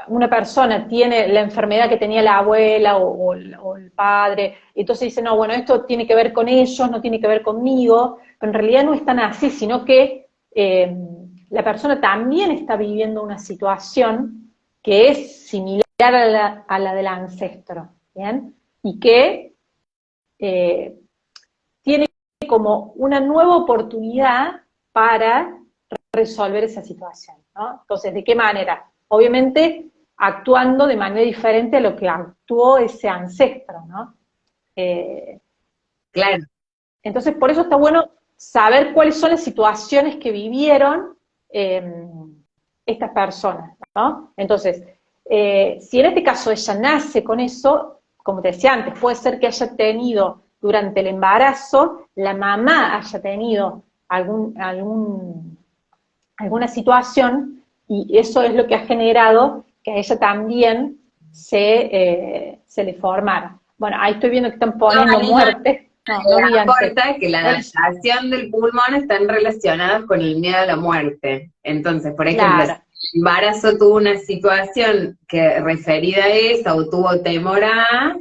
una persona tiene la enfermedad que tenía la abuela o el padre, entonces dice, no, bueno, esto tiene que ver con ellos, no tiene que ver conmigo, pero en realidad no es tan así, sino que la persona también está viviendo una situación que es similar a la del ancestro, ¿bien? Y que tiene como una nueva oportunidad para resolver esa situación, ¿no? Entonces, ¿de qué manera? Obviamente actuando de manera diferente a lo que actuó ese ancestro, ¿no? Claro. Entonces, por eso está bueno saber cuáles son las situaciones que vivieron estas personas, ¿no? Entonces, si en este caso ella nace con eso, como te decía antes, puede ser que haya tenido durante el embarazo, la mamá haya tenido alguna situación, y eso es lo que ha generado que a ella también se le formara. Bueno, ahí estoy viendo que están poniendo muerte. No vi antes. Aporta que la adaptación del pulmón están relacionadas con el miedo a la muerte. Entonces, por ejemplo, Claro. si el embarazo tuvo una situación que referida a eso o tuvo temor a,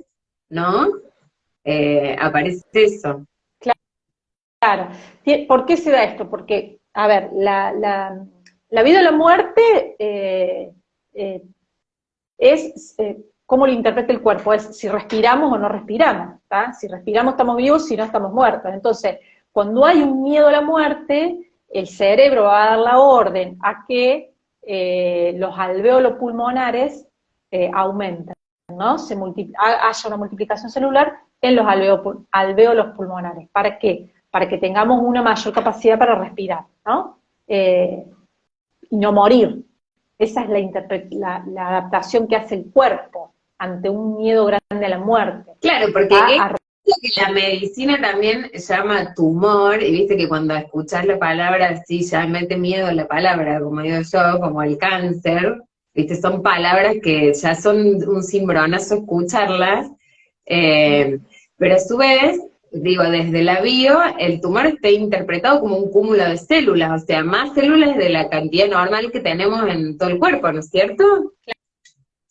¿no? Aparece eso. Claro. ¿Por qué se da esto? Porque, a ver, la vida o la muerte es cómo lo interpreta el cuerpo, es si respiramos o no respiramos, ¿tá? Si respiramos estamos vivos, si no estamos muertos. Entonces, cuando hay un miedo a la muerte, el cerebro va a dar la orden a que los alvéolos pulmonares aumenten, ¿no? Haya una multiplicación celular en los alvéolos pulmonares. ¿Para qué? Para que tengamos una mayor capacidad para respirar, ¿no? Y no morir. Esa es la adaptación que hace el cuerpo ante un miedo grande a la muerte. Claro, porque que la medicina también llama tumor, y viste que cuando escuchás la palabra, sí, ya mete miedo la palabra, como digo yo, como el cáncer, viste, son palabras que ya son un cimbronazo escucharlas, pero a su vez, digo, desde la bio, el tumor está interpretado como un cúmulo de células, o sea, más células de la cantidad normal que tenemos en todo el cuerpo, ¿no es cierto?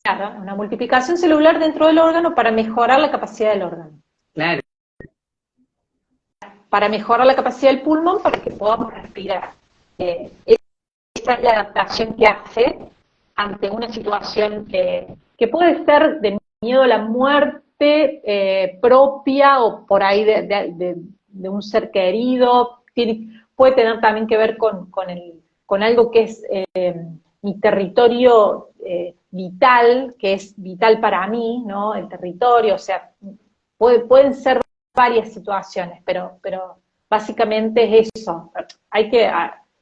Claro, una multiplicación celular dentro del órgano para mejorar la capacidad del órgano. Claro. Para mejorar la capacidad del pulmón para que podamos respirar. Esa es la adaptación que hace ante una situación que puede ser de miedo a la muerte propia o por ahí de un ser querido, puede tener también que ver con algo que es mi territorio vital, que es vital para mí, ¿no? El territorio, o sea, pueden ser varias situaciones, pero básicamente es eso. Hay que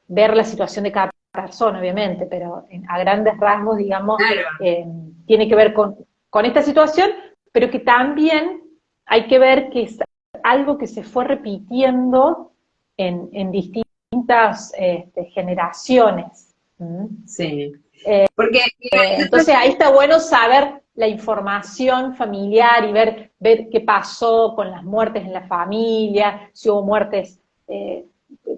ver la situación de cada persona, obviamente, pero a grandes rasgos, digamos, Claro. tiene que ver con esta situación, pero que también hay que ver que es algo que se fue repitiendo en distintas generaciones. Sí. Porque Entonces ahí está bueno saber la información familiar y ver qué pasó con las muertes en la familia, si hubo muertes,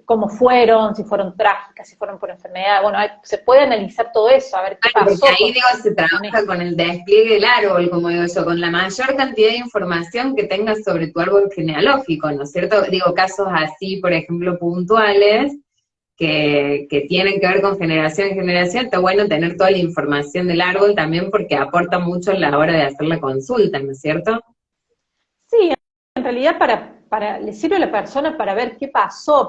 cómo fueron, si fueron trágicas, si fueron por enfermedad. Bueno, se puede analizar todo eso, a ver qué pasó. porque ahí, digo, se trabaja con el despliegue del árbol, como digo yo, con la mayor cantidad de información que tengas sobre tu árbol genealógico, ¿no es cierto? Digo, casos así, por ejemplo, puntuales, que tienen que ver con generación en generación, está bueno tener toda la información del árbol también porque aporta mucho a la hora de hacer la consulta, ¿no es cierto? Sí, en realidad le sirve a la persona para ver qué pasó,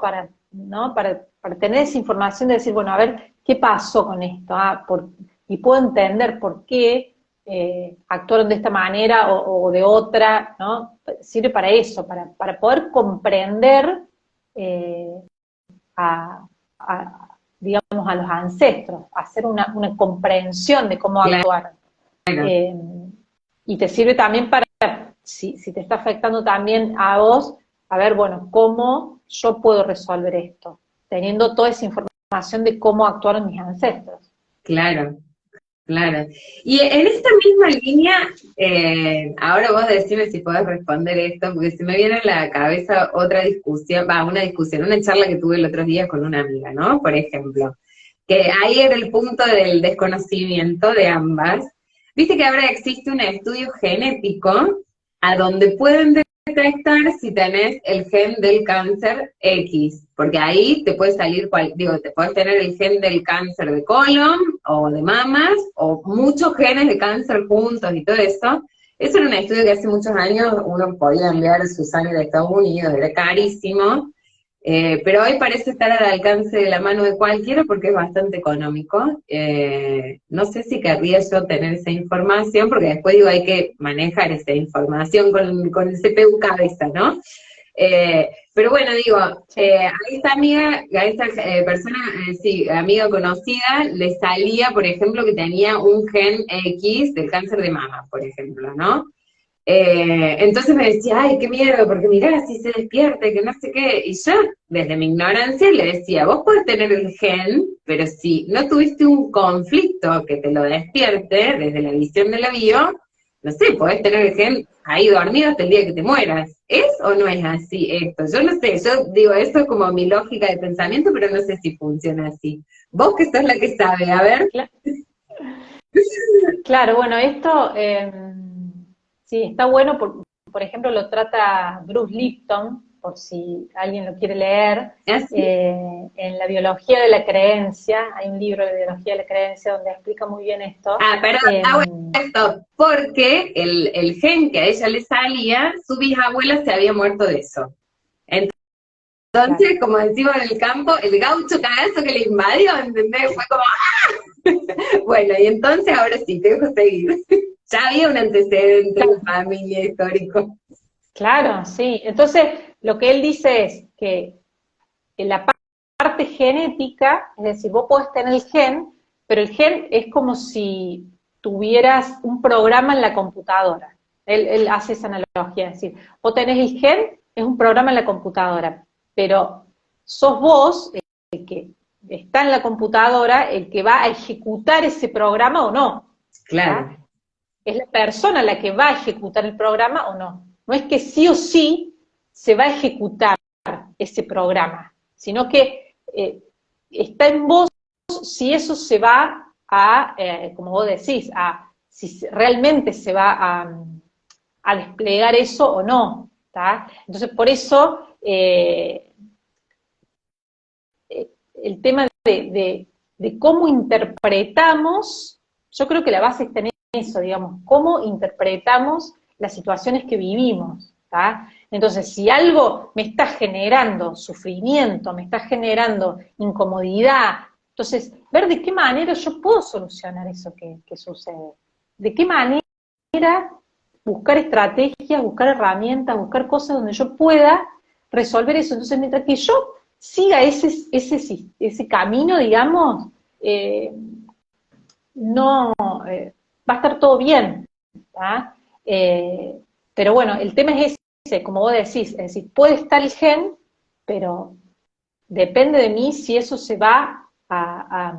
¿no? Para tener esa información de decir, bueno, a ver, ¿qué pasó con esto? Y puedo entender por qué actuaron de esta manera o de otra, ¿no? Sirve para eso, para poder comprender eh, a, digamos, a los ancestros, hacer una comprensión de cómo Claro. actuaron. Eh, y te sirve también para, si te está afectando también a vos, a ver, bueno, cómo yo puedo resolver esto, teniendo toda esa información de cómo actuaron mis ancestros. Claro. Claro. Y en esta misma línea, ahora vos decime si podés responder esto, porque se me viene a la cabeza otra discusión, una charla que tuve el otro día con una amiga, ¿no? Por ejemplo, que ahí era el punto del desconocimiento de ambas. Viste que ahora existe un estudio genético a donde pueden detectar si tenés el gen del cáncer X, porque ahí te puede salir, te puedes tener el gen del cáncer de colon o de mamas, o muchos genes de cáncer juntos y todo eso. Eso era un estudio que hace muchos años uno podía enviar su sangre de Estados Unidos, era carísimo, pero hoy parece estar al alcance de la mano de cualquiera porque es bastante económico. No sé si querría yo tener esa información, porque después digo, hay que manejar esa información con el CPU cabeza, ¿no? Pero bueno, digo, a esta amiga, a esta persona, sí, amiga conocida, le salía, por ejemplo, que tenía un gen X del cáncer de mama, por ejemplo, ¿no? Entonces me decía, ay, qué miedo, porque mirá, si se despierta, que no sé qué. Y yo, desde mi ignorancia, le decía, vos podés tener el gen, pero si no tuviste un conflicto que te lo despierte, desde la visión de la bio, no sé, podés tener el gen ahí dormido hasta el día que te mueras. ¿Es o no es así esto? Yo no sé, yo digo, esto es como mi lógica de pensamiento, pero no sé si funciona así. Vos que sos la que sabe, a ver. Claro, bueno, esto sí está bueno, por ejemplo, lo trata Bruce Lipton, por si alguien lo quiere leer, ¿Así? en la biología de la creencia, hay un libro de biología de la creencia donde explica muy bien esto. Perdón, bueno, esto, porque el gen que a ella le salía, su bisabuela se había muerto de eso. Entonces, claro, como decimos en el campo, el gaucho cagazo que le invadió, ¿entendés? Fue como ¡ah! Bueno, y entonces ahora sí, te dejo seguir. Ya había un antecedente de familia histórico. Claro, sí. Entonces, lo que él dice es que en la parte genética, es decir, vos podés tener el gen, pero el gen es como si tuvieras un programa en la computadora. Él hace esa analogía, es decir, vos tenés el gen, es un programa en la computadora, pero sos vos el que está en la computadora, el que va a ejecutar ese programa o no. Claro. ¿Tá? Es la persona la que va a ejecutar el programa o no. No es que sí o sí se va a ejecutar ese programa, sino que está en vos si eso se va a, como vos decís, si realmente se va a desplegar eso o no. ¿Tá? Entonces, por eso, el tema de cómo interpretamos, yo creo que la base está en eso, digamos, cómo interpretamos las situaciones que vivimos. ¿Tá? Entonces, si algo me está generando sufrimiento, me está generando incomodidad, entonces, ver de qué manera yo puedo solucionar eso que sucede. De qué manera buscar estrategias, buscar herramientas, buscar cosas donde yo pueda resolver eso. Entonces, mientras que yo siga ese camino, digamos, no va a estar todo bien. ¿Tá? Pero bueno, el tema es ese, como vos decís, es decir, puede estar el gen, pero depende de mí si eso se va a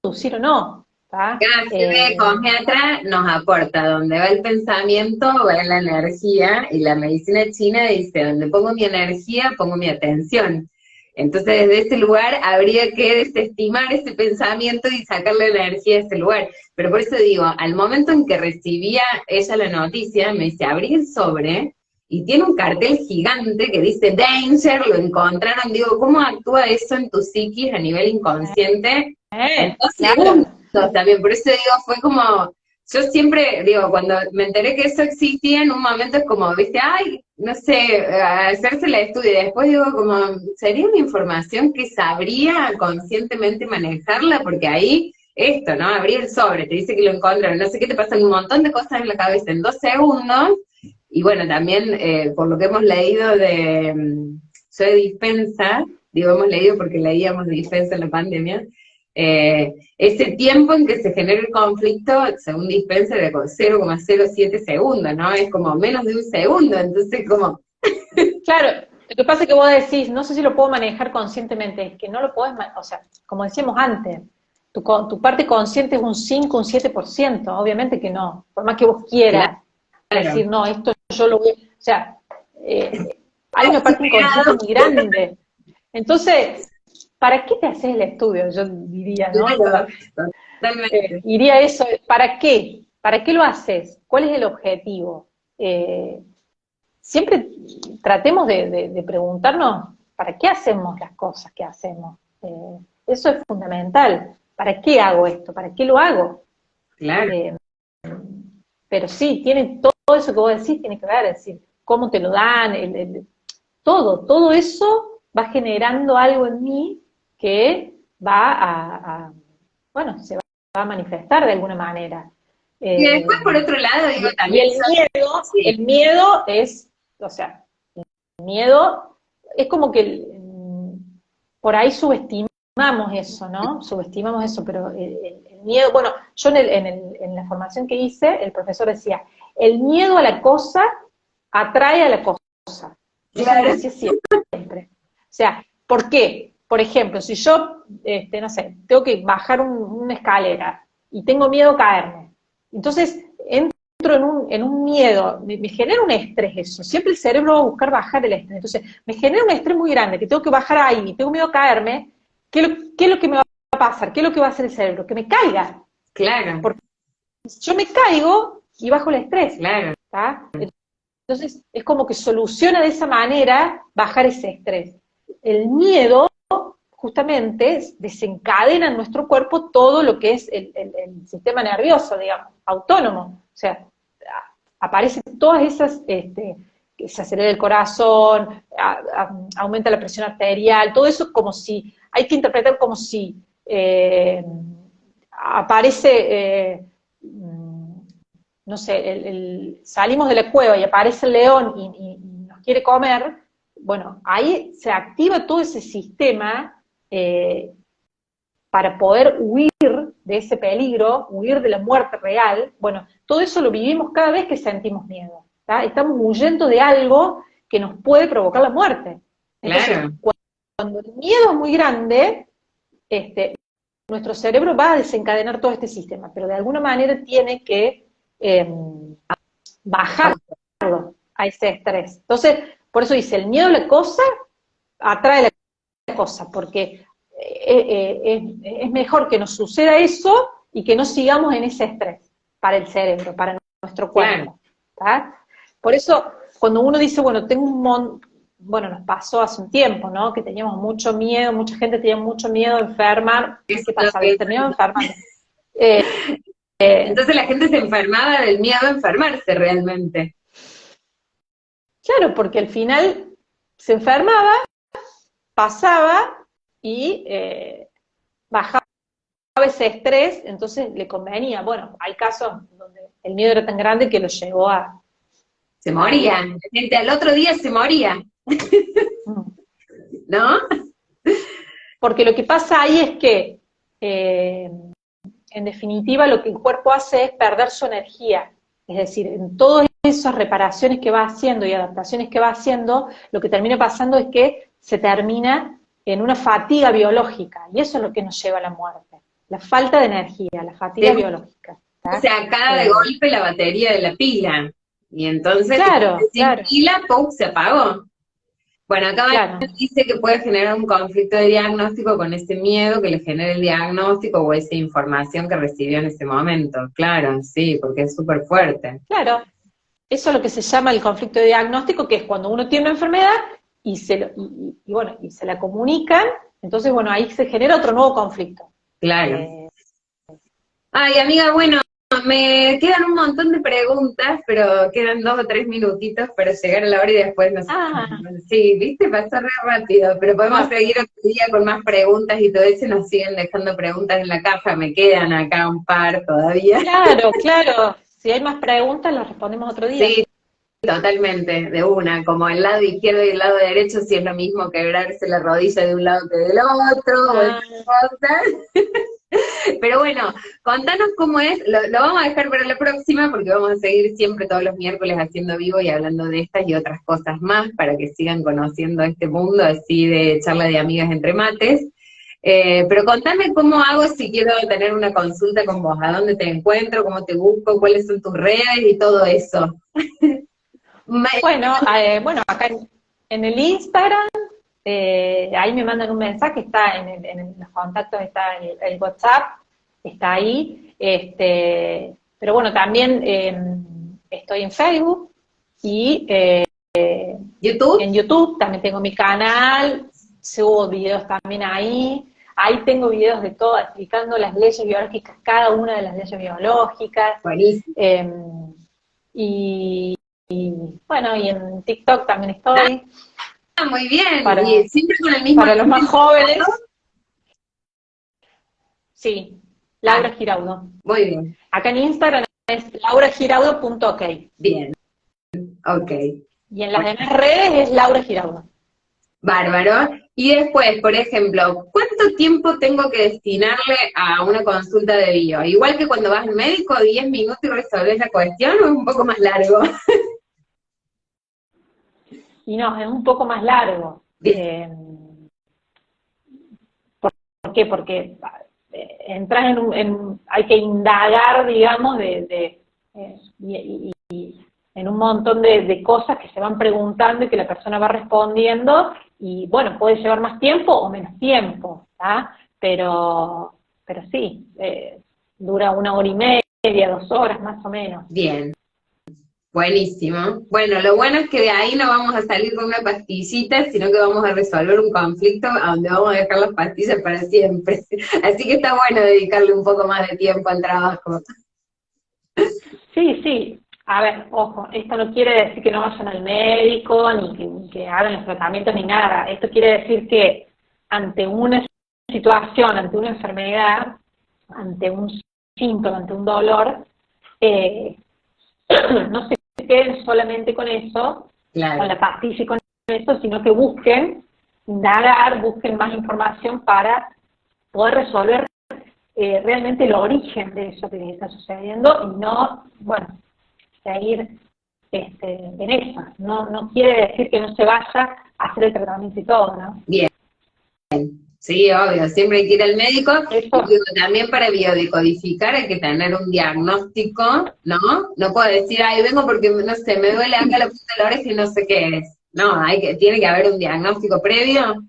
producir o no. ¿Tá? Cada psicometra nos aporta donde va el pensamiento, va la energía, y la medicina china dice, donde pongo mi energía, pongo mi atención. Entonces, desde ese lugar habría que desestimar ese pensamiento y sacarle la energía de ese lugar. Pero por eso digo, al momento en que recibía ella la noticia, me dice, abrí el sobre, y tiene un cartel gigante que dice Danger, lo encontraron. Digo, ¿cómo actúa eso en tu psiquis a nivel inconsciente? En 2 segundos también, por eso digo, fue como, yo siempre, digo, cuando me enteré que eso existía, en un momento es como, viste, ay, no sé, hacerse la estudio, y después digo, como, sería una información que sabría conscientemente manejarla, porque ahí, esto, ¿no? Abrí el sobre, te dice que lo encontraron, no sé qué, te pasan un montón de cosas en la cabeza en 2 segundos, y bueno, también, por lo que hemos leído yo de Dispensa, digo, hemos leído porque leíamos de Dispensa en la pandemia, ese tiempo en que se genera el conflicto, según Dispensa, de 0,07 segundos, ¿no? Es como menos de un segundo, entonces como... Claro, lo que pasa es que vos decís, no sé si lo puedo manejar conscientemente, es que no lo podés, o sea, como decíamos antes, tu parte consciente es un 5, un 7%, obviamente que no, por más que vos quieras decir, no, esto yo lo voy, o sea, hay una parte inconsciente muy grande. Entonces, ¿para qué te haces el estudio? Yo diría, ¿no? Totalmente. Iría eso, ¿para qué? ¿Para qué lo haces? ¿Cuál es el objetivo? Siempre tratemos de preguntarnos, ¿para qué hacemos las cosas que hacemos? Eso es fundamental. ¿Para qué hago esto? ¿Para qué lo hago? Claro. Pero sí, tiene todo eso que vos decís, tiene que ver, es decir, cómo te lo dan, todo eso va generando algo en mí que va bueno, se va a manifestar de alguna manera. Y después, por otro lado, digo, Y también... el miedo es, o sea, el miedo es como que por ahí subestimamos eso, ¿no? Subestimamos eso, pero el miedo, bueno, yo en la formación que hice, el profesor decía, el miedo a la cosa atrae a la cosa. Eso lo decía siempre. O sea, ¿por qué? Por ejemplo, si yo, no sé, tengo que bajar una escalera y tengo miedo a caerme, entonces entro en un miedo, me genera un estrés eso, siempre el cerebro va a buscar bajar el estrés, entonces me genera un estrés muy grande, que tengo que bajar ahí, y tengo miedo a caerme, ¿qué es lo que me va a pasar? ¿Qué es lo que va a hacer el cerebro? Que me caiga. Claro. Porque yo me caigo y bajo el estrés. Claro. ¿Tá? Entonces, es como que soluciona de esa manera bajar ese estrés. El miedo, justamente, desencadena en nuestro cuerpo todo lo que es el sistema nervioso, digamos, autónomo. O sea, aparecen todas esas, que se acelera el corazón, aumenta la presión arterial, todo eso como si, hay que interpretar como si aparece... no sé, salimos de la cueva y aparece el león y nos quiere comer, bueno, ahí se activa todo ese sistema para poder huir de ese peligro, huir de la muerte real, bueno, todo eso lo vivimos cada vez que sentimos miedo, ¿tá? Estamos huyendo de algo que nos puede provocar la muerte. Entonces, Claro. cuando el miedo es muy grande, nuestro cerebro va a desencadenar todo este sistema, pero de alguna manera tiene que bajarlo a ese estrés. Entonces, por eso dice, el miedo a la cosa atrae la cosa, porque es mejor que nos suceda eso y que no sigamos en ese estrés para el cerebro, para nuestro cuerpo. ¿Tá? Por eso, cuando uno dice, bueno, tengo un bueno, nos pasó hace un tiempo, ¿no? Que teníamos mucho miedo, mucha gente tenía mucho miedo de enfermar. ¿Qué pasaba? Terminaba enfermando. Entonces la gente se enfermaba del miedo a enfermarse realmente. Claro, porque al final se enfermaba, pasaba y bajaba ese estrés, entonces le convenía. Bueno, hay casos donde el miedo era tan grande que lo llevó a... Se moría. La gente al otro día se moría. ¿No? Porque lo que pasa ahí es que, en definitiva, lo que el cuerpo hace es perder su energía. Es decir, en todas esas reparaciones que va haciendo y adaptaciones que va haciendo, lo que termina pasando es que se termina en una fatiga biológica, y eso es lo que nos lleva a la muerte. La falta de energía, la fatiga biológica. ¿Tá? O sea, acaba de golpe la batería de la pila. Y entonces, claro, sin pila, ¡pum!, se apagó. Bueno, acá dice que puede generar un conflicto de diagnóstico con ese miedo que le genera el diagnóstico o esa información que recibió en ese momento. Claro, sí, porque es súper fuerte. Claro, eso es lo que se llama el conflicto de diagnóstico, que es cuando uno tiene una enfermedad y se la comunican, entonces, bueno, ahí se genera otro nuevo conflicto. Claro. Ay, amiga, bueno, me quedan un montón de preguntas, pero quedan 2 o 3 minutitos para llegar a la hora y después nos... Sí, viste, pasó re rápido, pero podemos seguir otro día con más preguntas y todo eso, y nos siguen dejando preguntas en la caja, me quedan acá un par todavía. Claro, claro, si hay más preguntas las respondemos otro día. Sí, totalmente, de una, como el lado izquierdo y el lado derecho, si es lo mismo quebrarse la rodilla de un lado que del otro, Pero bueno, contanos cómo es, lo vamos a dejar para la próxima porque vamos a seguir siempre todos los miércoles haciendo vivo y hablando de estas y otras cosas más para que sigan conociendo este mundo así de charla de amigas entre mates. Pero contame cómo hago si quiero tener una consulta con vos, a dónde te encuentro, cómo te busco, cuáles son tus redes y todo eso. Bueno, acá en el Instagram, ahí me mandan un mensaje, está en los contactos, está el WhatsApp, está ahí, pero bueno, también estoy en Facebook y ¿YouTube? En YouTube también tengo mi canal, subo videos también ahí tengo videos de todo, explicando las leyes biológicas, cada una de las leyes biológicas. Buenísimo. Y bueno, y en TikTok también estoy. Muy bien, y siempre con el mismo... Para los más jóvenes. Sí, Laura Giraudo. Muy bien. Acá en Instagram es lauragiraudo.ok. Bien, ok. Y en las demás redes es Laura Giraudo. Bárbaro. Y después, por ejemplo, ¿cuánto tiempo tengo que destinarle a una consulta de bio? Igual que cuando vas al médico, 10 minutos y resolvés la cuestión, ¿o es un poco más largo? Y no, es un poco más largo. ¿Por qué? Porque entras hay que indagar, digamos, y en un montón de cosas que se van preguntando y que la persona va respondiendo, y bueno, puede llevar más tiempo o menos tiempo, ¿tá? Pero sí, dura 1 hora y media, 2 horas más o menos. Bien. Buenísimo. Bueno, lo bueno es que de ahí no vamos a salir con una pastillita, sino que vamos a resolver un conflicto a donde vamos a dejar las pastillas para siempre. Así que está bueno dedicarle un poco más de tiempo al trabajo. Sí. A ver, ojo, esto no quiere decir que no vayan al médico, ni que hagan los tratamientos, ni nada. Esto quiere decir que ante una situación, ante una enfermedad, ante un síntoma, ante un dolor, no se queden solamente con eso, claro, con la pastilla y con eso, sino que busquen indagar, busquen más información para poder resolver realmente el origen de eso que está sucediendo y no, bueno, seguir en eso. No quiere decir que no se vaya a hacer el tratamiento y todo, ¿no? Bien, sí, obvio, siempre hay que ir al médico. Eso. Y digo, también para biodecodificar hay que tener un diagnóstico, ¿no? No puedo decir, ay, vengo porque, no sé, me duele acá la punta de la oreja y no sé qué es. No, tiene que haber un diagnóstico previo.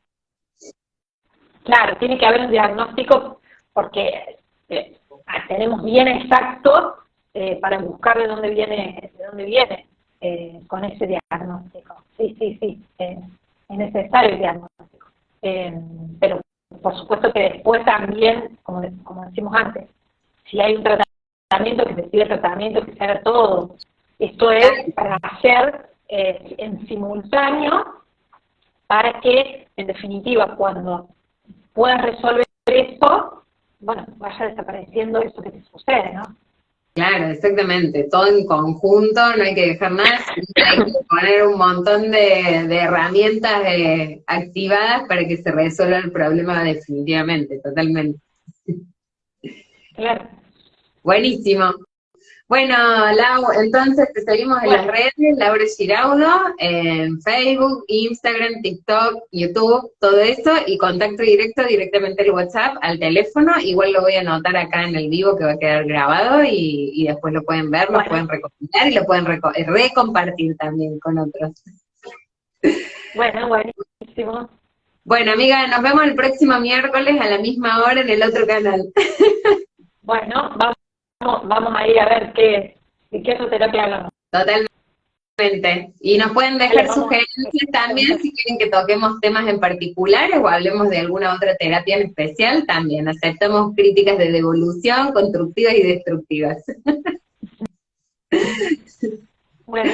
Claro, tiene que haber un diagnóstico porque tenemos bien exacto para buscar de dónde viene con ese diagnóstico. Sí, es necesario el diagnóstico. Pero por supuesto que después también, como decimos antes, si hay un tratamiento que se pide tratamiento, que se haga todo. Esto es para hacer en simultáneo para que, en definitiva, cuando puedas resolver eso, bueno, vaya desapareciendo eso que te sucede, ¿no? Claro, exactamente, todo en conjunto, no hay que dejar nada, hay que poner un montón de herramientas activadas para que se resuelva el problema definitivamente, totalmente. Claro. Buenísimo. Bueno, Lau, entonces te seguimos en las redes, Laura Giraudo, en Facebook, Instagram, TikTok, YouTube, todo eso, y contacto directo directamente al WhatsApp, al teléfono, igual lo voy a anotar acá en el vivo que va a quedar grabado y después lo pueden ver, lo pueden recomendar y lo pueden recompartir también con otros. Bueno, buenísimo. Bueno, amiga, nos vemos el próximo miércoles a la misma hora en el otro canal. Bueno, vamos a ir a ver de qué terapia hablamos. Totalmente. Y nos pueden dejar sugerencias también si quieren que toquemos temas en particulares o hablemos de alguna otra terapia en especial, también aceptamos críticas de devolución, constructivas y destructivas. Bueno,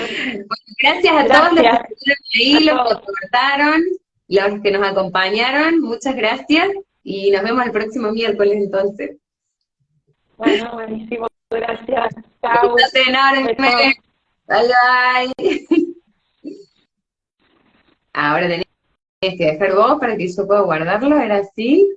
gracias a todos los que estuvieron ahí, los que comentaron, los que nos acompañaron, muchas gracias y nos vemos el próximo miércoles entonces. Bueno, buenísimo, gracias. Chao. Un beso enorme. Bye bye. Ahora tenés que dejar vos para que yo pueda guardarlo, ¿era así?